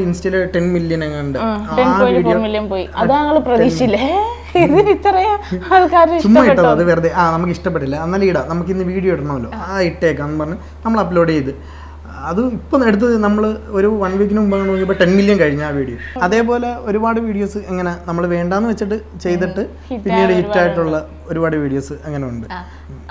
Speaker 2: ഇൻസ്റ്റയില് 10 മില്യൺ
Speaker 3: 10.4 മില്യൺ പോയി. അത് ഞങ്ങള് പ്രതീക്ഷിച്ചില്ലേ ഇതിന് ഇത്രയും ആൾക്കാർ
Speaker 2: ചുമ്മാ അത് വെറുതെ നമുക്ക് ഇഷ്ടപ്പെട്ടില്ല എന്നാലും ഇടാം, നമുക്ക് ഇന്ന് വീഡിയോ ഇടണമല്ലോ ഇട്ടേക്കാന്ന് പറഞ്ഞ് നമ്മൾ അപ്ലോഡ് ചെയ്ത് അത് ഇപ്പം എടുത്ത് നമ്മൾ ഒരു 1 വീക്കിന് മുമ്പ് നോക്കിയപ്പോൾ 10 മില്യൺ കഴിഞ്ഞ ആ വീഡിയോ. അതേപോലെ ഒരുപാട് വീഡിയോസ് എങ്ങനെ നമ്മൾ വേണ്ടാന്ന് വെച്ചിട്ട് ചെയ്തിട്ട് പിന്നീട് ഹിറ്റ് ആയിട്ടുള്ള ഒരുപാട് വീഡിയോസ് അങ്ങനെ ഉണ്ട്.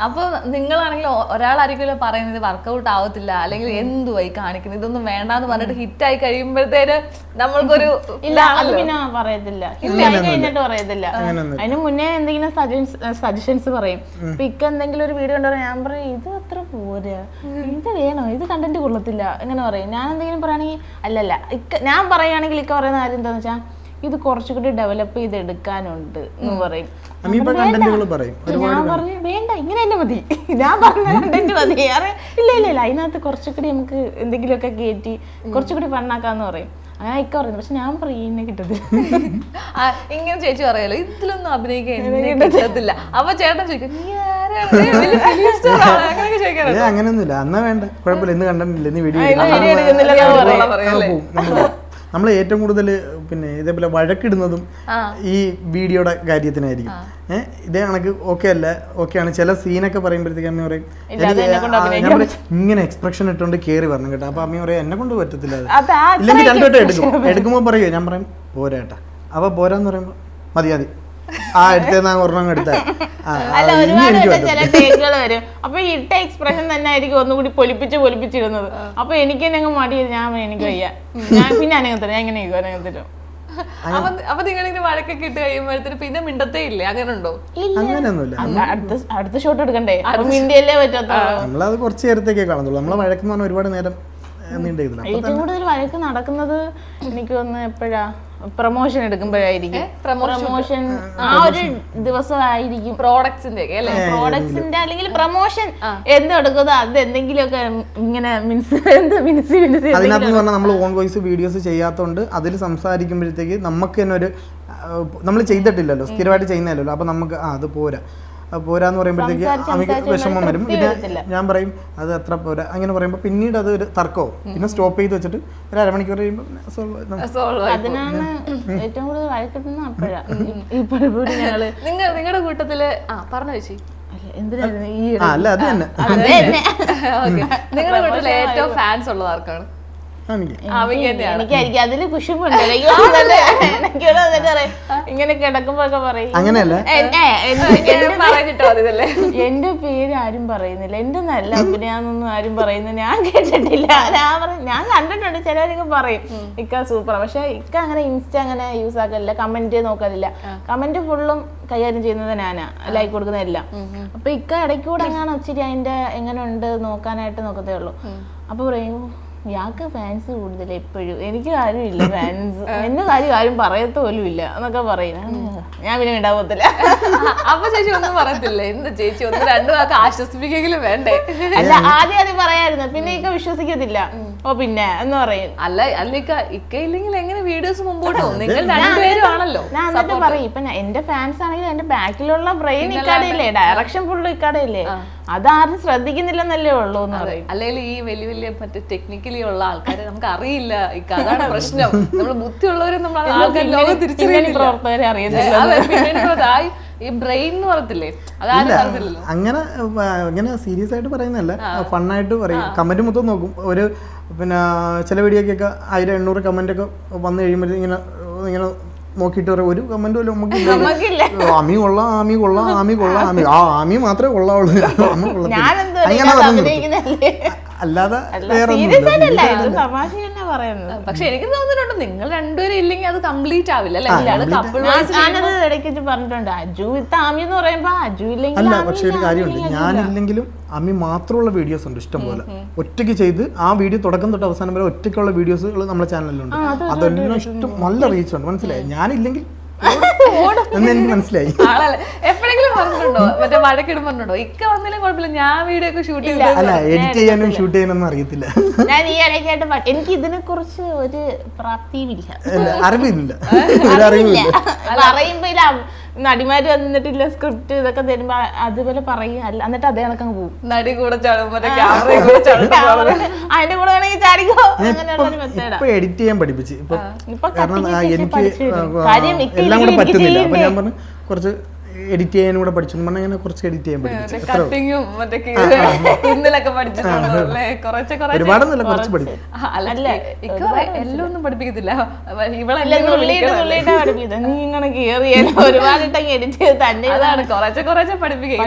Speaker 1: അപ്പൊ നിങ്ങളാണെങ്കിൽ ഒരാളായിരിക്കുമല്ലോ പറയുന്നത് വർക്കൗട്ട് ആവത്തില്ല അല്ലെങ്കിൽ എന്തുവായി കാണിക്കുന്നത് ഇതൊന്നും വേണ്ടാന്ന് പറഞ്ഞിട്ട് ഹിറ്റ് ആയി കഴിയുമ്പോഴത്തേന് നമ്മൾക്കൊരു
Speaker 3: ഇല്ല അത് പിന്നെ പറയത്തില്ല, കഴിഞ്ഞിട്ട് പറയത്തില്ല. അതിന് മുന്നേ എന്തെങ്കിലും സജഷൻസ് പറയും. ഇപ്പൊ എന്തെങ്കിലും ഒരു വീഡിയോ ഉണ്ടോ ഞാൻ പറയും ഇത് അത്ര പോരാ, ഇത് വേണോ, ഇത് കണ്ടന്റ് കൊള്ളത്തില്ല എങ്ങനെ പറയും. ഞാൻ എന്തെങ്കിലും പറയുകയാണെങ്കിൽ അല്ലല്ല ഞാൻ പറയുകയാണെങ്കിൽ ഇക്ക പറയുന്ന കാര്യം എന്താന്ന് വെച്ചാൽ ഇത് കുറച്ചുകൂടി ഡെവലപ്പ് ചെയ്ത് എടുക്കാനുണ്ട് എന്ന് പറയും. ഞാൻ പറഞ്ഞു വേണ്ട ഇങ്ങനെ തന്നെ മതി, ഞാൻ പറഞ്ഞ കണ്ടന്റ് മതി. ഇല്ല ഇല്ല ഇല്ല അതിനകത്ത് കുറച്ചുകൂടി നമുക്ക് എന്തെങ്കിലുമൊക്കെ കയറ്റി കുറച്ചുകൂടി ഫണ്ണാക്കാന്ന് പറയും. അങ്ങനെ ഇക്ക പറയുന്നത്. പക്ഷെ ഞാൻ പറയും എന്നെ കിട്ടത്തില്ല.
Speaker 1: ഇങ്ങനെ ചേച്ചി പറയാലോ ഇതിലൊന്നും അഭിനയിക്കാൻ കിട്ടത്തില്ല. അപ്പൊ ചേട്ടൻ ചോദിക്കും
Speaker 2: അങ്ങനെയൊന്നുമില്ല, എന്നാ വേണ്ട കുഴപ്പമില്ല ഇന്ന് കണ്ടിട്ടില്ല ഇന്ന് വീഡിയോ. നമ്മൾ ഏറ്റവും കൂടുതൽ പിന്നെ ഇതേപോലെ വഴക്കിടുന്നതും ഈ വീഡിയോയുടെ കാര്യത്തിനായിരിക്കും. ഇതേ കണക്ക് ഓക്കെ അല്ല ഓക്കെയാണ് ചില സീനൊക്കെ പറയുമ്പോഴത്തേക്ക് അമ്മ പറയും ഇങ്ങനെ എക്സ്പ്രഷൻ ഇട്ടുകൊണ്ട് കയറി പറഞ്ഞു കേട്ടോ. അപ്പൊ അമ്മ പറയും എന്നെ കൊണ്ട് പറ്റത്തില്ല, ഇല്ലെങ്കിൽ രണ്ടുവട്ടം എടുക്കുമ്പോ പറയോ ഞാൻ പറയും പോരാട്ടാ. അപ്പൊ പോരാന്ന് പറയുമ്പോ മതി മതി എടുത്തേന്നാ ഒരെണ്ണം എടുത്ത
Speaker 3: വരും. അപ്പൊ ഇട്ട എക്സ്പ്രഷൻ തന്നെ ആയിരിക്കും ഒന്നുകൂടി പൊലിപ്പിച്ചിടുന്നത്. അപ്പൊ എനിക്ക് തന്നെ അങ്ങ് മടി, ഞാൻ എനിക്ക് വയ്യ, ഞാൻ പിന്നെ അനങ്ങത്തില്ല, ഞാൻ ഇങ്ങനെ അനങ്ങത്തില്ല.
Speaker 1: അപ്പൊ നിങ്ങളിങ്ങനെ വഴക്കൊക്കെ ഇട്ട് കഴിയുമ്പോഴത്തേന് പിന്നെ മിണ്ടത്തേ ഇല്ലേ? അങ്ങനെ ഉണ്ടോ?
Speaker 3: അടുത്ത ഷോട്ട് എടുക്കണ്ടേ, മിണ്ടിയല്ലേ പറ്റത്തുള്ളൂ.
Speaker 2: നമ്മളത് കുറച്ച് നേരത്തേക്കേ കാണത്തുള്ളൂ. നമ്മളെ വഴക്കെന്ന് പറഞ്ഞാൽ ഒരുപാട് നേരം
Speaker 3: ഏറ്റവും കൂടുതൽ വഴക്ക് നടക്കുന്നത് എനിക്ക് തോന്നുന്നു എപ്പോഴാ പ്രൊമോഷൻ എടുക്കുമ്പോഴായിരിക്കും. പ്രൊമോഷൻ ആ ഒരു ദിവസമായിരിക്കും.
Speaker 1: പ്രോഡക്ട്സിന്റെ
Speaker 3: അല്ലെങ്കിൽ പ്രൊമോഷൻ എന്തെടുക്കുന്നത് അത് എന്തെങ്കിലുമൊക്കെ ഇങ്ങനെ
Speaker 2: അതിനകത്ത് പറഞ്ഞാൽ നമ്മൾ ഓൺ വോയിസ് വീഡിയോസ് ചെയ്യാത്തതുകൊണ്ട് അതിൽ സംസാരിക്കുമ്പോഴത്തേക്ക് നമുക്ക് തന്നെ ഒരു നമ്മൾ ചെയ്തിട്ടില്ലല്ലോ, സ്ഥിരമായിട്ട് ചെയ്യുന്നില്ലല്ലോ. അപ്പൊ നമുക്ക് അത് പോരാന്ന് പറയുമ്പോഴത്തേക്ക് അമ്മയ്ക്ക് വിഷമം വരും. പിന്നെ ഞാൻ പറയും അത് എത്ര പോരാ അങ്ങനെ പറയുമ്പോൾ പിന്നീട് അത് ഒരു തർക്കവും. പിന്നെ സ്റ്റോപ്പ് ചെയ്ത് വെച്ചിട്ട് ഒരു അരമണിക്കൂർ കഴിയുമ്പോൾ
Speaker 3: അതിനാണ് ഏറ്റവും കൂടുതൽ വഴക്കിട്ടുന്ന അപ്പോഴാ.
Speaker 1: നിങ്ങളുടെ കൂട്ടത്തില് പറഞ്ഞു വെച്ചി
Speaker 2: അല്ല അത് തന്നെ
Speaker 1: നിങ്ങളുടെ വീട്ടിൽ ഏറ്റവും ഫാൻസ് ഉള്ളത് ആർക്കാണ്?
Speaker 3: എനിക്കായിരിക്കും അതില് കുശുമ്പുണ്ടല്ലോ. ഇങ്ങനെ കിടക്കുമ്പോഴൊക്കെ പറയും
Speaker 2: അങ്ങനെയല്ല
Speaker 3: എന്റെ പേര് ആരും പറയുന്നില്ല, എന്റെ നല്ല അഭിനയാന്നൊന്നും ആരും പറയുന്നില്ല, ഞാൻ കേട്ടിട്ടില്ല. ഞാൻ കണ്ടിട്ടുണ്ട് ചിലവരൊക്കെ പറയും ഇക്ക സൂപ്പർ. പക്ഷെ ഇക്ക അങ്ങനെ ഇൻസ്റ്റ അങ്ങനെ യൂസ് ആക്കലില്ല, കമന്റ് നോക്കാറില്ല. കമന്റ് ഫുള്ളും കൈകാര്യം ചെയ്യുന്നത് ഞാനാ, ലൈക്ക് കൊടുക്കുന്നതെല്ലാം. അപ്പൊ ഇക്ക ഇടയ്ക്കൂടെ അങ്ങനെ ഇച്ചിരി അതിന്റെ എങ്ങനെ ഉണ്ട് നോക്കാനായിട്ട് നോക്കത്തേ ഉള്ളൂ. അപ്പൊ പറയും ഇയാൾക്ക് ഫാൻസ് കൂടുതൽ എപ്പോഴും, എനിക്ക് കാര്യമില്ല ഫാൻസ്, എന്റെ കാര്യം ആരും പറയത്ത പോലും ഇല്ല എന്നൊക്കെ പറയുന്നത്. ഞാൻ പിന്നെ ഉണ്ടാവത്തില്ല.
Speaker 1: അപ്പൊ ചേച്ചി ഒന്നും പറയത്തില്ല? എന്താ ചേച്ചി ഒന്ന് രണ്ടു വാക്ക് ആശ്വസിപ്പിക്കെങ്കിലും വേണ്ടേ?
Speaker 3: അല്ല ആദ്യം പറയായിരുന്നു, പിന്നെ ഇക്ക വിശ്വസിക്കത്തില്ല. ഓ പിന്നെ എന്ന് പറയും.
Speaker 1: അല്ല ഇക്ക ഇല്ലെങ്കിൽ എങ്ങനെ വീഡിയോസ് മുമ്പോട്ട് പോകും? നിങ്ങൾ രണ്ടുപേരും ആണല്ലോ.
Speaker 3: ഞാൻ എന്നിട്ട് പറയും ഇപ്പൊ എന്റെ ഫാൻസ് ആണെങ്കിൽ എന്റെ ബാക്കിലുള്ള ബ്രെയിൻ ഇക്കാടെയില്ലേ, ഡയറക്ഷൻ ഫുള്ള് ഇക്കാടെയില്ലേ, അതാരും ശ്രദ്ധിക്കുന്നില്ലെന്നല്ലേ ഉള്ളൂ എന്ന് പറയും.
Speaker 1: അല്ലെങ്കിൽ ഈ വലിയ വലിയ മറ്റേ ടെക്നിക്കലി ഉള്ള ആൾക്കാരെ നമുക്ക് അറിയില്ല, അതാണ് പ്രശ്നം. നമ്മൾ ബുദ്ധിയുള്ളവരും നമ്മൾ ആൾക്കാർ ലോകം തിരിച്ചറിയുന്ന
Speaker 3: പ്രവർത്തകരെ അറിയുന്നില്ല.
Speaker 1: ഈ ബ്രെയിൻ എന്ന് പറയത്തില്ലേ, അതാരും അറിയില്ലല്ലോ.
Speaker 2: അങ്ങനെ സീരിയസ് ആയിട്ട് പറയുന്നതല്ല, ഫണ്ണായിട്ട് പറയും. കമന്റ് മൊത്തം നോക്കും. ഒരു പിന്നെ ചില വീഡിയോക്കൊക്കെ 1000-800 കമന്റ് ഒക്കെ വന്നു കഴിയുമ്പോൾ ഇങ്ങനെ നോക്കിയിട്ട് പറയും ഒരു കമന്റ് പോലും നമുക്ക് ആമി കൊള്ളാം ആമി കൊള്ളാം ആമി കൊള്ളാം ആമി മാത്രമേ കൊള്ളാവുള്ളൂ. അല്ലാതെ വേറെ
Speaker 3: സീരിയസ് ആയിട്ടല്ല, ഇത് തമാശ തന്നെ പറയുന്നത്.
Speaker 1: പക്ഷെ എനിക്ക് തോന്നുന്നുണ്ട് നിങ്ങൾ രണ്ടുപേരും ഇല്ലെങ്കിൽ അത് കംപ്ലീറ്റ് ആവില്ല അല്ലെ? കപ്പിൾ
Speaker 3: ഞാനത് ഇടയ്ക്ക് വെച്ച് പറഞ്ഞിട്ടുണ്ട്, അജു വിത്ത് ആമി എന്ന് പറയുമ്പോ അജു ഇല്ലെങ്കിൽ
Speaker 2: അല്ല. പക്ഷെ ഒരു കാര്യമുണ്ട്, ഞാനില്ലെങ്കിലും അമ്മി മാത്രമുള്ള വീഡിയോസ് ഉണ്ട് ഇഷ്ടംപോലെ. ഒറ്റയ്ക്ക് ചെയ്ത് ആ വീഡിയോ തുടക്കം തൊട്ട് അവസാനം വരെ ഒറ്റയ്ക്കുള്ള വീഡിയോസുകൾ നമ്മുടെ ചാനലിലുണ്ട്. അതെല്ലാം ഇഷ്ടം നല്ല റീച്ച് ഉണ്ട്. മനസ്സിലായി? ഞാനില്ലെങ്കിൽ എന്ന് എനിക്ക് മനസ്സിലായി.
Speaker 1: ആളല്ലേ എപ്പോഴെങ്കിലും പറഞ്ഞിട്ടുണ്ടോ മറ്റേ വഴക്കിടും പറഞ്ഞിട്ടുണ്ടോ ഇക്ക വന്നാലും കുഴപ്പമില്ല ഞാൻ വീഡിയോ ഒക്കെ ഷൂട്ട് ചെയ്യില്ല?
Speaker 2: അല്ല, എഡിറ്റ് ചെയ്യാനും ഷൂട്ട് ചെയ്യാനൊന്നും അറിയത്തില്ല.
Speaker 3: ഞാൻ ഈ ഇടയ്ക്കായിട്ട് എനിക്ക് ഇതിനെ കുറിച്ച് ഒരു പ്രാപ്തിയുമില്ല,
Speaker 2: അറിവില്ല, ഒരു അറിവില്ല.
Speaker 3: പറയുമ്പോ ഇല്ല നടിമാര് വന്നിട്ടില്ല സ്ക്രിപ്റ്റ് ഇതൊക്കെ തരുമ്പോ അതുപോലെ പറയും, അല്ല എന്നിട്ട് അതേ കണക്കങ്ങ് പോകും.
Speaker 1: നടി കൂടെ ചാടും
Speaker 3: അതിന്റെ കൂടെ വേണമെങ്കിൽ ചാടിക്കോ, അങ്ങനെയുള്ള ഒരു മെത്തേഡാ.
Speaker 2: ഇപ്പൊ എഡിറ്റ് ചെയ്യാൻ പഠിപ്പിച്ച് ഇപ്പൊ
Speaker 3: ഇപ്പൊ
Speaker 2: കാരണം എനിക്ക്
Speaker 3: കാര്യം
Speaker 2: എല്ലാം കൂടെ പറ്റുന്നില്ല. അപ്പൊ ഞാൻ പറഞ്ഞു കുറച്ച് എഡിറ്റ് ചെയ്യാനും കൂടെ പഠിച്ചു പറഞ്ഞാൽ അങ്ങനെ കുറച്ച് എഡിറ്റ് ചെയ്യാൻ പഠിപ്പിച്ചു.
Speaker 1: കട്ടിങ്ങും മറ്റേ ഇന്നലൊക്കെ പഠിച്ചിട്ടുണ്ടല്ലേ?
Speaker 2: ഒരുപാടൊന്നുമില്ല, കുറച്ച് പഠിക്കും.
Speaker 1: അല്ല എല്ലാം ഒന്നും പഠിപ്പിക്കത്തില്ല
Speaker 3: നീ ഇങ്ങനെ കേറിയാലോ ഒരുപാടിട്ടങ്ങ് എഡിറ്റ് ചെയ്ത് തന്നെ.
Speaker 1: അതാണ് കുറച്ച് പഠിപ്പിക്കുക,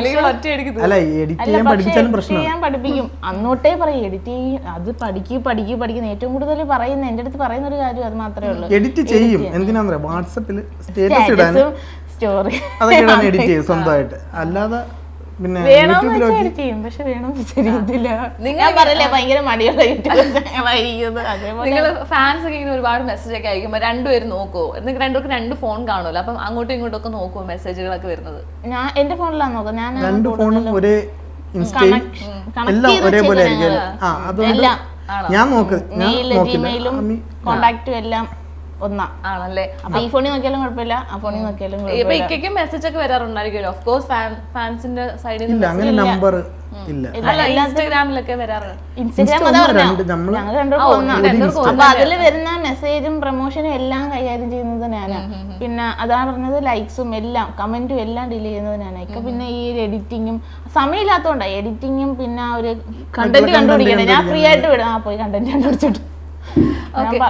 Speaker 2: അല്ല എഡിറ്റ് ചെയ്യാൻ പഠിപ്പിച്ചാലും പ്രശ്നം
Speaker 3: ചെയ്യാൻ പഠിപ്പിക്കും. അന്നോട്ടേ പറയും എഡിറ്റ് ചെയ്യും, അത് പഠിക്കുന്ന ഏറ്റവും കൂടുതൽ പറയുന്ന എന്റെ അടുത്ത് പറയുന്ന ഒരു കാര്യം അത് മാത്രമേ ഉള്ളൂ.
Speaker 2: എഡിറ്റ് ചെയ്യും. എന്തിനാന്ന് പറയാ, വാട്സപ്പിൽ സ്റ്റേറ്റസ് ഇടാനും
Speaker 3: സ്റ്റോറി
Speaker 2: അതൊക്കെയാണ് എഡിറ്റ് ചെയ്യും സ്വന്തമായിട്ട്. അല്ലാതെ പിന്നെ
Speaker 3: നിങ്ങൾ പറയല്ലേ ഭയങ്കര മടിയുള്ള യൂട്യൂബ്.
Speaker 1: നിങ്ങൾ ഫാൻസ് ഒക്കെ ഇങ്ങനെ ഒരുപാട് മെസ്സേജ് ഒക്കെ അയക്കുമ്പോ രണ്ടുപേരും നോക്കുവോ? നിങ്ങൾക്ക് രണ്ടുപേർക്ക് രണ്ട് ഫോൺ കാണുമല്ലോ, അപ്പം അങ്ങോട്ടും ഇങ്ങോട്ടും ഒക്കെ നോക്കുവോ മെസ്സേജുകളൊക്കെ വരുന്നത്?
Speaker 3: ഞാൻ എന്റെ ഫോണിലാണ് നോക്കുന്നത്. ഞാൻ
Speaker 2: രണ്ട് ഫോണും ഒരേ ഇൻസ്റ്റയും എല്ലാം ഒരേപോലെ ആയിരിക്കും. അതുകൊണ്ട് ഞാൻ നോക്കില്ല,
Speaker 3: കോണ്ടാക്റ്റും എല്ലാം ഒന്നാ
Speaker 1: ആണല്ലേ?
Speaker 3: അപ്പൊ ഈ ഫോണിൽ നോക്കിയാലും കുഴപ്പമില്ല, ആ ഫോണിൽ നോക്കിയാലും
Speaker 1: ഇക്കും മെസ്സേജ് ഒക്കെ വരാറുണ്ടായിരിക്കുമല്ലോ ഓഫ് കോഴ്സ് ഫാൻസിന്റെ സൈഡിൽ
Speaker 2: ഇല്ല, അങ്ങനെ നമ്പർ ഇല്ല.
Speaker 1: ഇൻസ്റ്റാഗ്രാമിലൊക്കെ വരാറുണ്ട്.
Speaker 3: ഇൻസ്റ്റാഗ്രാം അപ്പൊ അതില് വരുന്ന മെസ്സേജും പ്രൊമോഷനും എല്ലാം കൈകാര്യം ചെയ്യുന്നത് ഞാനാണ്. പിന്നെ അതാ പറഞ്ഞത് ലൈക്സും എല്ലാം കമന്റും എല്ലാം ഡീൽ ചെയ്യുന്നത് ഞാനാണ്. ഇപ്പൊ പിന്നെ ഈ എഡിറ്റിങ്ങും സമയമില്ലാത്തോണ്ടാ, എഡിറ്റിങ്ങും പിന്നെ ഒരു കണ്ടന്റ് കണ്ടുപിടിക്കണേ. ഞാൻ ഫ്രീ ആയിട്ട് വിടാം, പോയി കണ്ടന്റ് കണ്ടുപിടിച്ചിട്ട്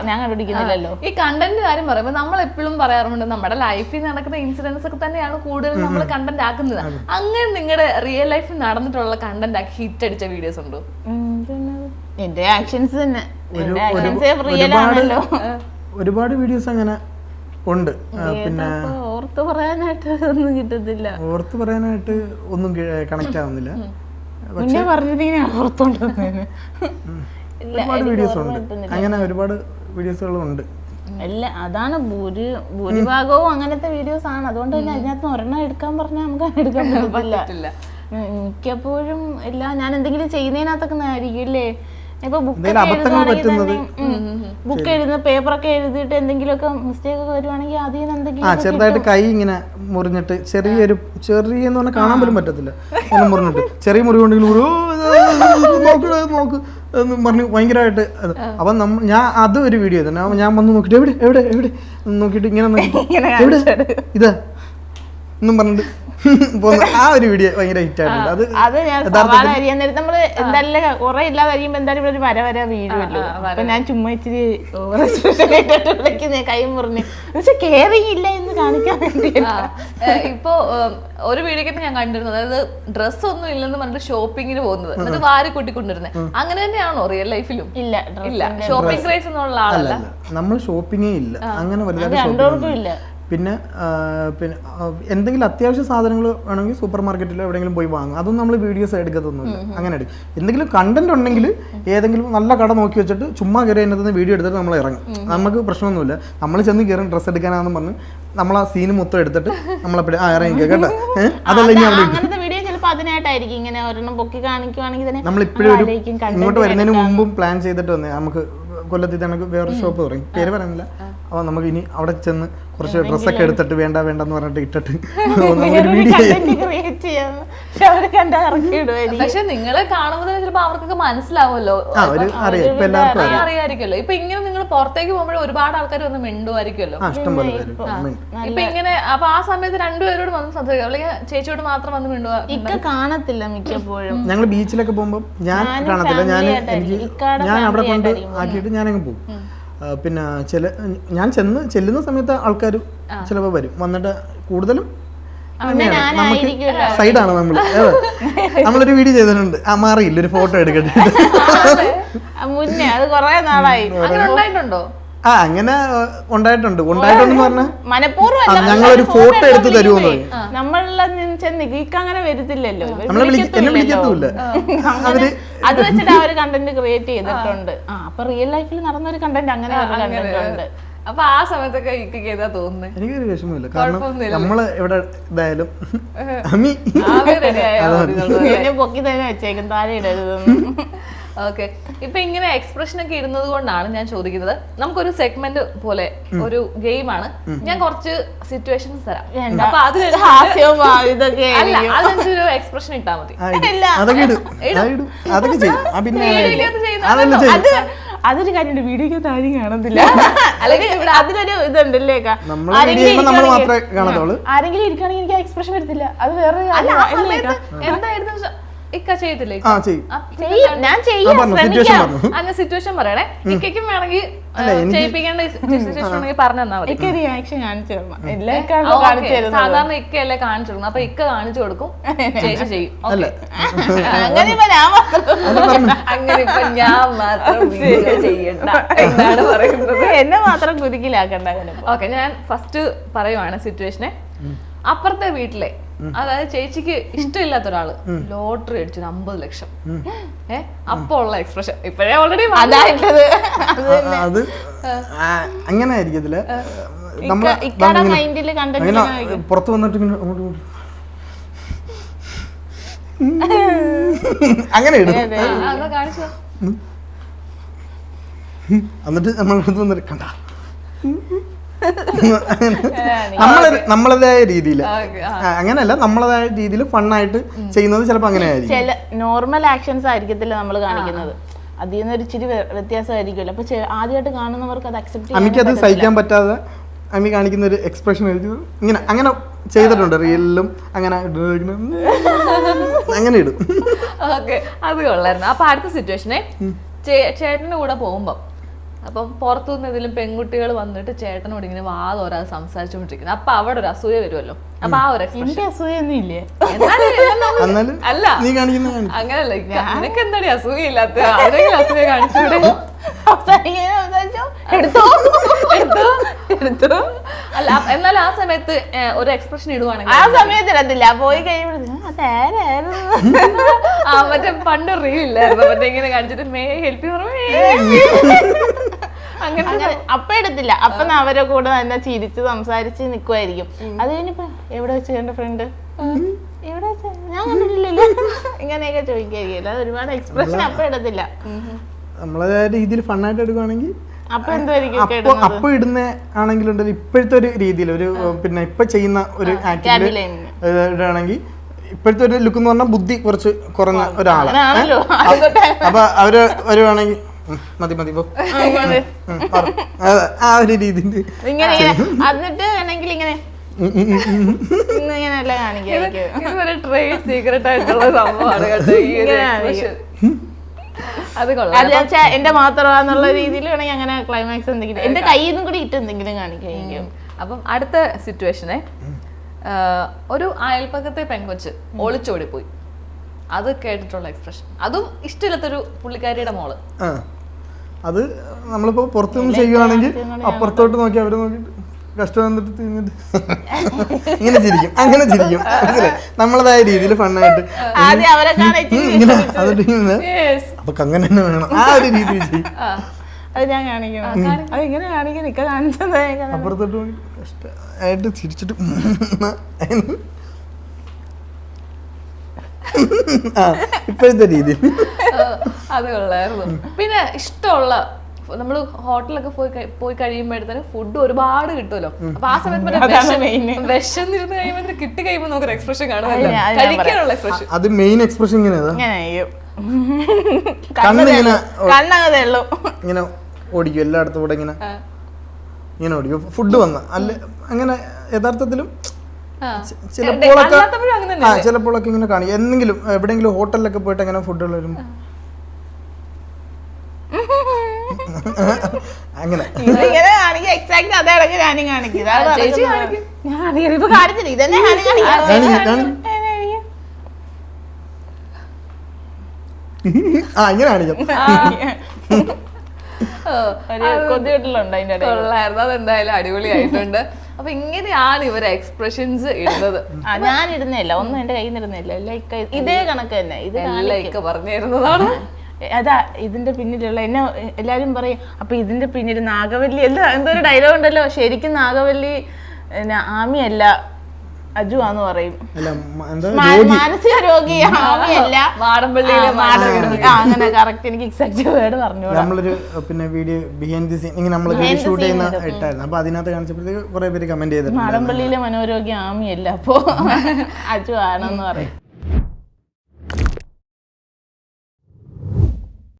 Speaker 3: ഞാൻ കണ്ടുപിടിക്കുന്നില്ലല്ലോ.
Speaker 1: ഈ കണ്ടന്റ് കാര്യം പറയുമ്പോൾ നമ്മൾ എപ്പോഴും പറയാറുണ്ട് നമ്മുടെ ലൈഫിൽ നടക്കുന്ന ഇൻസിഡൻസ് ഒക്കെ തന്നെയാണ് കൂടുതലും നമ്മൾ കണ്ടന്റ് ആക്കുന്നത്. അങ്ങനെ നിങ്ങളുടെ റിയൽ ലൈഫിൽ നടന്നിട്ടുള്ള കണ്ടന്റ് ആക്കി ഹിറ്റ് അടിച്ച വീഡിയോസ് ഉണ്ടോ?
Speaker 3: എന്റെ ആക്ഷൻസ് തന്നെ, എന്റെ ആക്ഷൻസ് റിയൽ ആണല്ലോ.
Speaker 2: ഒരുപാട് വീഡിയോസ് അങ്ങനെ ഉണ്ട്. പിന്നെ
Speaker 3: ഓർത്ത് പറയാനായിട്ട് ഒന്നും കിട്ടത്തില്ല,
Speaker 2: ഓർത്ത് പറയാനായിട്ട് ഒന്നും കണക്ട് ആവുന്നില്ല.
Speaker 3: മുന്നേ പറഞ്ഞതിനെ ഓർത്തോണ്ടേ
Speaker 2: ഒരുപാട് വീഡിയോസ് ഉണ്ട്, അങ്ങനെ ഒരുപാട് വീഡിയോസുകളുണ്ട്.
Speaker 3: അല്ല അതാണ് ഭൂരിഭാഗവും അങ്ങനത്തെ വീഡിയോസ് ആണ്. അതുകൊണ്ട് തന്നെ അതിനകത്ത് ഒരെണ്ണം എടുക്കാൻ പറഞ്ഞാൽ നമുക്ക് എടുക്കാൻ പറ്റില്ല. മിക്കപ്പോഴും എല്ലാം ഞാൻ എന്തെങ്കിലും ചെയ്യുന്നതിനകത്തൊക്കെ ആയിരിക്കും അല്ലേ. ഇപ്പൊ ബുക്ക് എഴുതുന്ന പേപ്പറൊക്കെ എഴുതിയിട്ട് എന്തെങ്കിലുമൊക്കെ മിസ്റ്റേക്ക് ഒക്കെ വരുവാണെങ്കിൽ അതിൽ നിന്ന് എന്തെങ്കിലും
Speaker 2: ചെറുതായിട്ട് കൈ ഇങ്ങനെ മുറിഞ്ഞിട്ട് ചെറിയെന്ന് പറഞ്ഞാൽ കാണാൻ പോലും പറ്റത്തില്ല, ഇങ്ങനെ മുറിഞ്ഞിട്ട് ചെറിയ മുറി കൊണ്ടെങ്കിലും നോക്ക് എന്ന് പറഞ്ഞ് ഭയങ്കരമായിട്ട്. അപ്പം ഞാൻ അത് ഒരു വീഡിയോ തന്നെ ഞാൻ വന്ന് നോക്കിട്ട് എവിടെ എവിടെ എവിടെ നോക്കിയിട്ട് ഇങ്ങനെ എവിടെ ഇതാ എന്നും പറഞ്ഞിട്ട് ആ ഒരു വീഡിയോ ഭയങ്കര ഹിറ്റ് ആയിട്ടുണ്ട്.
Speaker 3: അത് ഞാൻ സവാള അരിയാൻ നേരത്തെ നമ്മള് എന്തായാലും കുറെ ഇല്ലാതെ അരിയുമ്പോ എന്തായാലും ഇവിടെ ഒരു വര വീഴുമല്ലോ. അപ്പൊ ഞാൻ ചുമ്മാ ഇച്ചിരി കൈ മുറിഞ്ഞ് കെയറിങ് ഇല്ല എന്ന് കാണിക്കാൻ വേണ്ടി.
Speaker 1: ഇപ്പൊ ഒരു വീഡിയോക്ക് ഞാൻ കണ്ടിരുന്നത്, അതായത് ഡ്രസ് ഒന്നും ഇല്ലെന്ന് പറഞ്ഞിട്ട് ഷോപ്പിങ്ങിന് പോകുന്നത്, എന്നിട്ട് വാരി കൂട്ടിക്കൊണ്ടിരുന്നത്. അങ്ങനെ തന്നെയാണോ റിയൽ ലൈഫിലും?
Speaker 3: ഇല്ല,
Speaker 1: ഷോപ്പിംഗ് ക്രേസ് എന്നുള്ള ആളല്ല
Speaker 2: നമ്മൾ. ഷോപ്പിങ്ങേ ഇല്ല അങ്ങനെ വലുതായിട്ട്. പിന്നെ എന്തെങ്കിലും അത്യാവശ്യ സാധനങ്ങൾ വേണമെങ്കിൽ സൂപ്പർ മാർക്കറ്റിലോ എവിടെയെങ്കിലും പോയി വാങ്ങും. അതൊന്നും നമ്മൾ വീഡിയോസ് എടുക്കത്തൊന്നുമില്ല. അങ്ങനെ എടുക്കും. എന്തെങ്കിലും കണ്ടന്റ് ഉണ്ടെങ്കിൽ ഏതെങ്കിലും നല്ല കട നോക്കി വെച്ചിട്ട് ചുമ്മാ കയറി അതിനകത്ത് വീഡിയോ എടുത്തിട്ട് നമ്മൾ ഇറങ്ങും. നമുക്ക് പ്രശ്നമൊന്നുമില്ല. നമ്മൾ ചെന്ന് കയറും ഡ്രസ്സ് എടുക്കാനാണെന്ന് പറഞ്ഞ് നമ്മൾ ആ സീന് മൊത്തം എടുത്തിട്ട് നമ്മളെപ്പോഴും ഇറങ്ങിക്കുക കേട്ടോ. അതല്ല ഇനി അവിടെ നമ്മളിപ്പോഴും ഇങ്ങോട്ട് വരുന്നതിന് മുമ്പും പ്ലാൻ ചെയ്തിട്ട് വന്നേ. നമുക്ക് കൊല്ലത്തിൽ തന്നെ വേറൊരു ഷോപ്പ് തുടങ്ങി, പേര് പറയുന്നില്ല. അപ്പോൾ നമുക്ക് ഇനി അവിടെ ചെന്ന് കുറച്ച് ഡ്രസ്സൊക്കെ എടുത്തിട്ട് വേണ്ടെന്ന് പറഞ്ഞിട്ട് ഇട്ടിട്ട്
Speaker 1: പക്ഷെ നിങ്ങളെ കാണുമ്പോൾ ചിലപ്പോൾ അവർക്കൊക്കെ മനസ്സിലാവുമല്ലോ, അറിയാമായിരിക്കുമല്ലോ. ഇപ്പൊ ഇങ്ങനെ നിങ്ങൾ പുറത്തേക്ക് പോകുമ്പോഴേ ഒരുപാട് ആൾക്കാർ വന്ന് മിണ്ടുമായിരിക്കുമല്ലോ. ഇപ്പൊ ഇങ്ങനെ അപ്പൊ ആ സമയത്ത് രണ്ടുപേരോട് വന്ന് സംസാരിക്കും, അല്ലെങ്കിൽ ചേച്ചിയോട് മാത്രം വന്ന് മിണ്ടുക.
Speaker 3: ഇക്ക കാണത്തില്ല മിക്കപ്പോഴും.
Speaker 2: ഞങ്ങൾ ബീച്ചിലൊക്കെ പോകുമ്പോൾ ഞാൻ കാണത്തില്ല. ഞാൻ അവിടെ കൊണ്ട് ആക്കിയിട്ട് ഞാനങ്ങ് പോകും. പിന്നെ ഞാൻ ചെല്ലുന്ന സമയത്ത് ആൾക്കാർ ചിലപ്പോൾ വരും. വന്നിട്ട് കൂടുതലും സൈഡാണ് നമ്മള് നമ്മളൊരു വീഡിയോ ചെയ്തിട്ടുണ്ട് ആ മാറിയില്ല ഒരു ഫോട്ടോ എടുക്കട്ടെ
Speaker 3: മുന്നേ അത് കൊറേ നാളായി.
Speaker 1: അങ്ങനെ ഉണ്ടായിട്ടുണ്ടോ?
Speaker 2: ആ അങ്ങനെ ഉണ്ടായിട്ടുണ്ടെന്ന് പറഞ്ഞാൽ
Speaker 3: മനഃപൂർവ്വം
Speaker 2: ഞങ്ങളൊരു ഫോട്ടോ എടുത്ത് തരുമെന്ന് പറയും.
Speaker 3: നമ്മളെ ചെന്നിക്ക് അങ്ങനെ വരത്തില്ലല്ലോ,
Speaker 2: എന്നെ വിളിക്കത്തുമില്ല.
Speaker 3: അത് വെച്ചിട്ട് അവര് കണ്ടന്റ് ക്രിയേറ്റ് ചെയ്തിട്ടുണ്ട്. അപ്പൊ റിയൽ ലൈഫിൽ നടന്നൊരു കണ്ടന്റ് അങ്ങനെ കണ്ടിട്ടുണ്ട്.
Speaker 1: അപ്പൊ ആ സമയത്തൊക്കെ ഇക്കൊക്കെ ഏതാ തോന്നുന്നത്?
Speaker 2: എനിക്കൊരു വിഷമമില്ല, കാരണം നമ്മള് എവിടെ ഇതായാലും
Speaker 3: പൊക്കി തന്നെ വെച്ചേക്കും, താഴെ ഇടരുതെന്ന്.
Speaker 1: ഓക്കെ, ഇപ്പൊ ഇങ്ങനെ എക്സ്പ്രഷൻ ഒക്കെ ഇടുന്നത് കൊണ്ടാണ് ഞാൻ ചോദിക്കുന്നത്. നമുക്കൊരു സെഗ്മെന്റ് പോലെ ഒരു ഗെയിമാണ്. ഞാൻ കുറച്ച് സിറ്റുവേഷൻസ് തരാം. അപ്പൊ അതിനൊരു എക്സ്പ്രഷൻ ഇട്ടാ മതി.
Speaker 3: അതൊരു കാര്യമുണ്ട്, വീഡിയോക്കകത്ത് ആരും കാണത്തില്ല. അല്ലെങ്കിൽ അതിലൊരു ഇതുണ്ടല്ലേ, ആരെങ്കിലും ഇരിക്കുകയാണെങ്കിൽ എനിക്ക് എക്സ്പ്രഷൻ വരത്തില്ല. അത് വേറെ
Speaker 1: എന്തായിരുന്നു ഇക്ക ചെയ്തില്ലേ?
Speaker 3: ഞാൻ
Speaker 1: സിറ്റുവേഷൻ പറയണേ. ഇക്കും വേണമെങ്കിൽ ചെയ്യിപ്പിക്കേണ്ട സിറ്റുവേഷൻ ഉണ്ടെങ്കിൽ പറഞ്ഞു തന്നാ മതി.
Speaker 3: റിയാക്ഷൻ കാണിച്ചു
Speaker 1: സാധാരണ ഇക്കയല്ലേ കാണിച്ചു കൊടുക്കും, അപ്പൊ ഇക്ക കാണിച്ചു കൊടുക്കും, ചേച്ചി ചെയ്യും.
Speaker 3: അങ്ങനെ
Speaker 1: ഇപ്പൊ ഞാൻ മാത്രം വീഡിയോ ചെയ്യണ്ട എന്നാണ് പറയുന്നത്.
Speaker 3: എന്നെ മാത്രം കുരുക്കിലാക്കണ്ട.
Speaker 1: ഓക്കെ, ഞാൻ ഫസ്റ്റ് പറയുവാണ് സിറ്റുവേഷനെ. അപ്പുറത്തെ വീട്ടിലെ, അതായത് ചേച്ചിക്ക് ഇഷ്ടമില്ലാത്ത ഒരാള് ലോട്ടറി അടിച്ചു 50 ലക്ഷം. അപ്പൊ ഉള്ള എക്സ്പ്രഷൻ ഇപ്പഴേ ഓൾറെഡി
Speaker 2: അത് അങ്ങനെ ആയിരിക്കത്തില്ല. പുറത്ത് വന്നിട്ട് അങ്ങനെ ഇടും. എന്നിട്ട് നമ്മളടുത്ത് വന്നിട്ട് കണ്ട നമ്മളതായ രീതിയിൽ, അങ്ങനെയല്ല നമ്മളതായ രീതിയിൽ ഫണ്ണായിട്ട് ചെയ്യുന്നത് ചിലപ്പോ അങ്ങനെ ആയിരിക്കും.
Speaker 3: ചില നോർമൽ ആക്ഷൻസ് ആയിരിക്കത്തില്ല നമ്മൾ കാണിക്കുന്നത്, അതിൽ നിന്ന് ഒരു ഇച്ചിരി വ്യത്യാസമായിരിക്കുമല്ലോ. അപ്പൊ ആദ്യമായിട്ട് കാണുന്നവർക്ക് അത് അക്സെപ്റ്റ് ചെയ്യാൻ,
Speaker 2: അമ്മിക്കത് സഹിക്കാൻ പറ്റാതെ അമ്മി കാണിക്കുന്ന ഒരു എക്സ്പ്രഷൻ ഇങ്ങനെ അങ്ങനെ ചെയ്തിട്ടുണ്ട് റിയലിലും. അങ്ങനെ അങ്ങനെ ഇടും.
Speaker 1: ഓക്കെ, അത് കൊള്ളായിരുന്നു. അപ്പൊ അടുത്ത സിറ്റുവേഷനെ, ചേട്ടന്റെ കൂടെ പോകുമ്പോ അപ്പം പുറത്തുനിന്ന് ഇതിലും പെൺകുട്ടികൾ വന്നിട്ട് ചേട്ടനോട് ഇങ്ങനെ വാതോരാതെ സംസാരിച്ചുകൊണ്ടിരിക്കുന്നത്. അപ്പൊ അവിടെ ഒരു അസൂയ വരുമല്ലോ. അപ്പൊ ആ ഒരു
Speaker 3: അസൂയൊന്നുമില്ലേ?
Speaker 1: അല്ല, അങ്ങനല്ല, നിനക്ക് എന്താടി അസൂയ ഇല്ലാത്ത? ആരെങ്കിലും അസൂയ കാണിച്ചൂടെ? അല്ല, എന്നാലും ആ സമയത്ത് ഒരു എക്സ്പ്രഷൻ ഇടുവാണെങ്കിൽ
Speaker 3: ആ സമയത്ത് ഇടത്തില്ല, പോയി കഴിയുമ്പോഴത്തേക്കും
Speaker 1: മറ്റേ പണ്ട് റീൽ ഇല്ലായിരുന്നു, മറ്റേ ഇങ്ങനെ കാണിച്ചിട്ട് മേ ഹെൽപ്പ്
Speaker 3: അങ്ങനെ അപ്പൊ എടുത്തില്ല. അപ്പൊ അവരെ കൂടെ തന്നെ ചിരിച്ച് സംസാരിച്ച് നിക്കുവായിരിക്കും. അത് കഴിഞ്ഞപ്പോ എവിടെ വെച്ച് എന്റെ ഫ്രണ്ട് എവിടെ വെച്ച് ഞാൻ കണ്ടിട്ടില്ലല്ലോ, ഇങ്ങനെയൊക്കെ ചോദിക്കായിരിക്കും. അത് ഒരുപാട് എക്സ്പ്രഷൻ അപ്പൊ എടുത്തില്ല.
Speaker 2: നമ്മളെ രീതിയിൽ ഫണ്ണായിട്ട് എടുക്കുവാണെങ്കിൽ
Speaker 3: അപ്പൊ എന്തായിരിക്കും
Speaker 2: അപ്പൊ ഇടുന്ന ആണെങ്കിലുണ്ടല്ലോ, ഇപ്പോഴത്തെ ഒരു രീതിയിൽ ഒരു പിന്നെ ഇപ്പൊ ചെയ്യുന്ന ഒരു ആക്ടിവിറ്റി ഇടുകയാണെങ്കിൽ ഇപ്പോഴത്തെ ഒരു ലുക്ക് എന്ന് പറഞ്ഞാൽ ബുദ്ധി കുറച്ച് കുറഞ്ഞ ഒരാളാണ്. അപ്പൊ അവര് വരുവാണെങ്കിൽ മതി മതി ആ ഒരു രീതിയിൽ
Speaker 3: ഇങ്ങനെ എന്നിട്ട് വേണമെങ്കിൽ ഇങ്ങനെ ഇങ്ങനെയല്ല കാണിക്കും.
Speaker 1: ട്രേഡ് സീക്രട്ട് ആയിട്ടുള്ള സംഭവമാണ് കേട്ടോ ഈ ഒരു എക്സ്പ്രഷൻ. അത് കൊള്ളാം.
Speaker 3: എന്റെ മാത്രമാന്നുള്ള രീതിയിൽ വേണമെങ്കിൽ അങ്ങനെ ക്ലൈമാക്സ് എന്തെങ്കിലും എന്റെ കയ്യിൽ നിന്നും കൂടി ഇട്ട് എന്തെങ്കിലും കാണിക്കും.
Speaker 1: അപ്പം അടുത്ത സിറ്റുവേഷനെ, ഒരു അയൽപ്പക്കത്തെ പെങ്കൊച്ച് ഒളിച്ചോടിപ്പോയി. അത് കേട്ടിട്ടുള്ള എക്സ്പ്രഷൻ, അതും ഇഷ്ടമില്ലാത്തൊരു പുള്ളിക്കാരിയുടെ മോള്.
Speaker 2: അത് നമ്മളിപ്പോ പുറത്തുനിന്ന് ചെയ്യുവാണെങ്കിൽ അപ്പുറത്തോട്ട് നോക്കി അവര് നോക്കിട്ട് കഷ്ടം വന്നിട്ട് തിന്നിട്ട് ഇങ്ങനെ ചിരിക്കും, അങ്ങനെ ചിരിക്കും. നമ്മളതായ രീതിയിൽ ഫണ്ണായിട്ട് അതൊക്കെ അങ്ങനെ തന്നെ വേണം, ആ ഒരു രീതിയിൽ ചെയ്യും.
Speaker 3: അത് ഞാൻ കാണിക്കണം. അത് ഇങ്ങനെ കാണിക്കാൻ നിക്ക കാണിച്ചത്
Speaker 2: അപ്പുറത്തോട്ട് നോക്കി കഷ്ടമായിട്ട് ചിരിച്ചിട്ട് ഇപ്പോഴത്തെ രീതിയിൽ
Speaker 1: അത് കൊള്ളായിരുന്നു. പിന്നെ ഇഷ്ടമുള്ള നമ്മള് ഹോട്ടലൊക്കെ പോയി കഴിയുമ്പോഴത്തേനും ഫുഡ് ഒരുപാട് കിട്ടുമല്ലോ. അപ്പൊ ആ സമയത്ത് വിശന്നിരുന്ന് കഴിയുമ്പോ കിട്ടി കഴിയുമ്പോ നമുക്കൊരു എക്സ്പ്രഷൻ കാണുമല്ലോ, കഴിക്കാനുള്ള എക്സ്പ്രഷൻ.
Speaker 2: അത് മെയിൻ എക്സ്പ്രഷൻ ഇങ്ങനെ ഇങ്ങനെ ഓടിക്കും എല്ലായിടത്തും കൂടെ ഇങ്ങനെ ഇങ്ങനെ ഓടിക്കും. ഫുഡ് വന്ന അല്ല അങ്ങനെ യഥാർത്ഥത്തിലും ചിലപ്പോഴൊക്കെ ഇങ്ങനെ കാണിക്കും. എന്തെങ്കിലും എവിടെയെങ്കിലും ഹോട്ടലിലൊക്കെ പോയിട്ട് അങ്ങനെ ഫുഡുകൾ വരുമ്പോ അങ്ങനെ
Speaker 3: എക്സാക്ട് അതേ ഞാനും കാണിക്കും. ഞാൻ അറിയാം ഇപ്പൊ കാണിച്ചില്ല ഇതന്നെ
Speaker 2: ഇങ്ങനെ കാണിക്കാം.
Speaker 3: കൊതിയിട്ടുണ്ടോ അതിന്റെ ഇടയിൽ?
Speaker 1: കൊള്ളായിരുന്നു, അതെന്തായാലും അടിപൊളിയായിട്ടുണ്ട്. അപ്പൊ ഇങ്ങനെയാണ് ഇവരെ എക്സ്പ്രഷൻസ് ഇടുന്നത്.
Speaker 3: ഞാൻ ഇടുന്നില്ല, ഒന്നും എന്റെ കയ്യിൽ നിന്ന് ഇടുന്നില്ല, ലൈക്ക് ഇതേ കണക്ക് തന്നെ ഇത്
Speaker 1: ലൈക്ക് പറഞ്ഞു തരുന്നതാണ്.
Speaker 3: അതാ ഇതിന്റെ പിന്നിലുള്ള എന്നെ എല്ലാരും പറയും അപ്പൊ ഇതിന്റെ പിന്നിൽ നാഗവല്ലി എന്തോ ഒരു ഡയലോഗ് ഉണ്ടല്ലോ, ശരിക്കും നാഗവല്ലി ആമിയല്ല അജു ആന്ന് പറയും. മാനസിക രോഗി ആമിയല്ല,
Speaker 1: മാടമ്പള്ളിയിലെ
Speaker 3: അങ്ങനെ കറക്റ്റ് എനിക്ക് എക്സാക്ട് വേർഡ് പറഞ്ഞു.
Speaker 2: നമ്മളൊരു പിന്നെ വീഡിയോ ബിഹൈൻഡ് ദി സീൻ ഇങ്ങനെ നമ്മൾ വീഡിയോ ഷൂട്ട് ചെയ്യുന്ന ഇട്ടായിരുന്നു. അപ്പൊ അതിനകത്ത് കാണിച്ചപ്പോഴത്തേക്ക് കുറെ പേര് കമന്റ് ചെയ്തിട്ടുണ്ട്
Speaker 3: മാടമ്പള്ളിയിലെ മനോരോഗി ആമിയല്ല അപ്പൊ അജു ആണെന്ന് പറയും.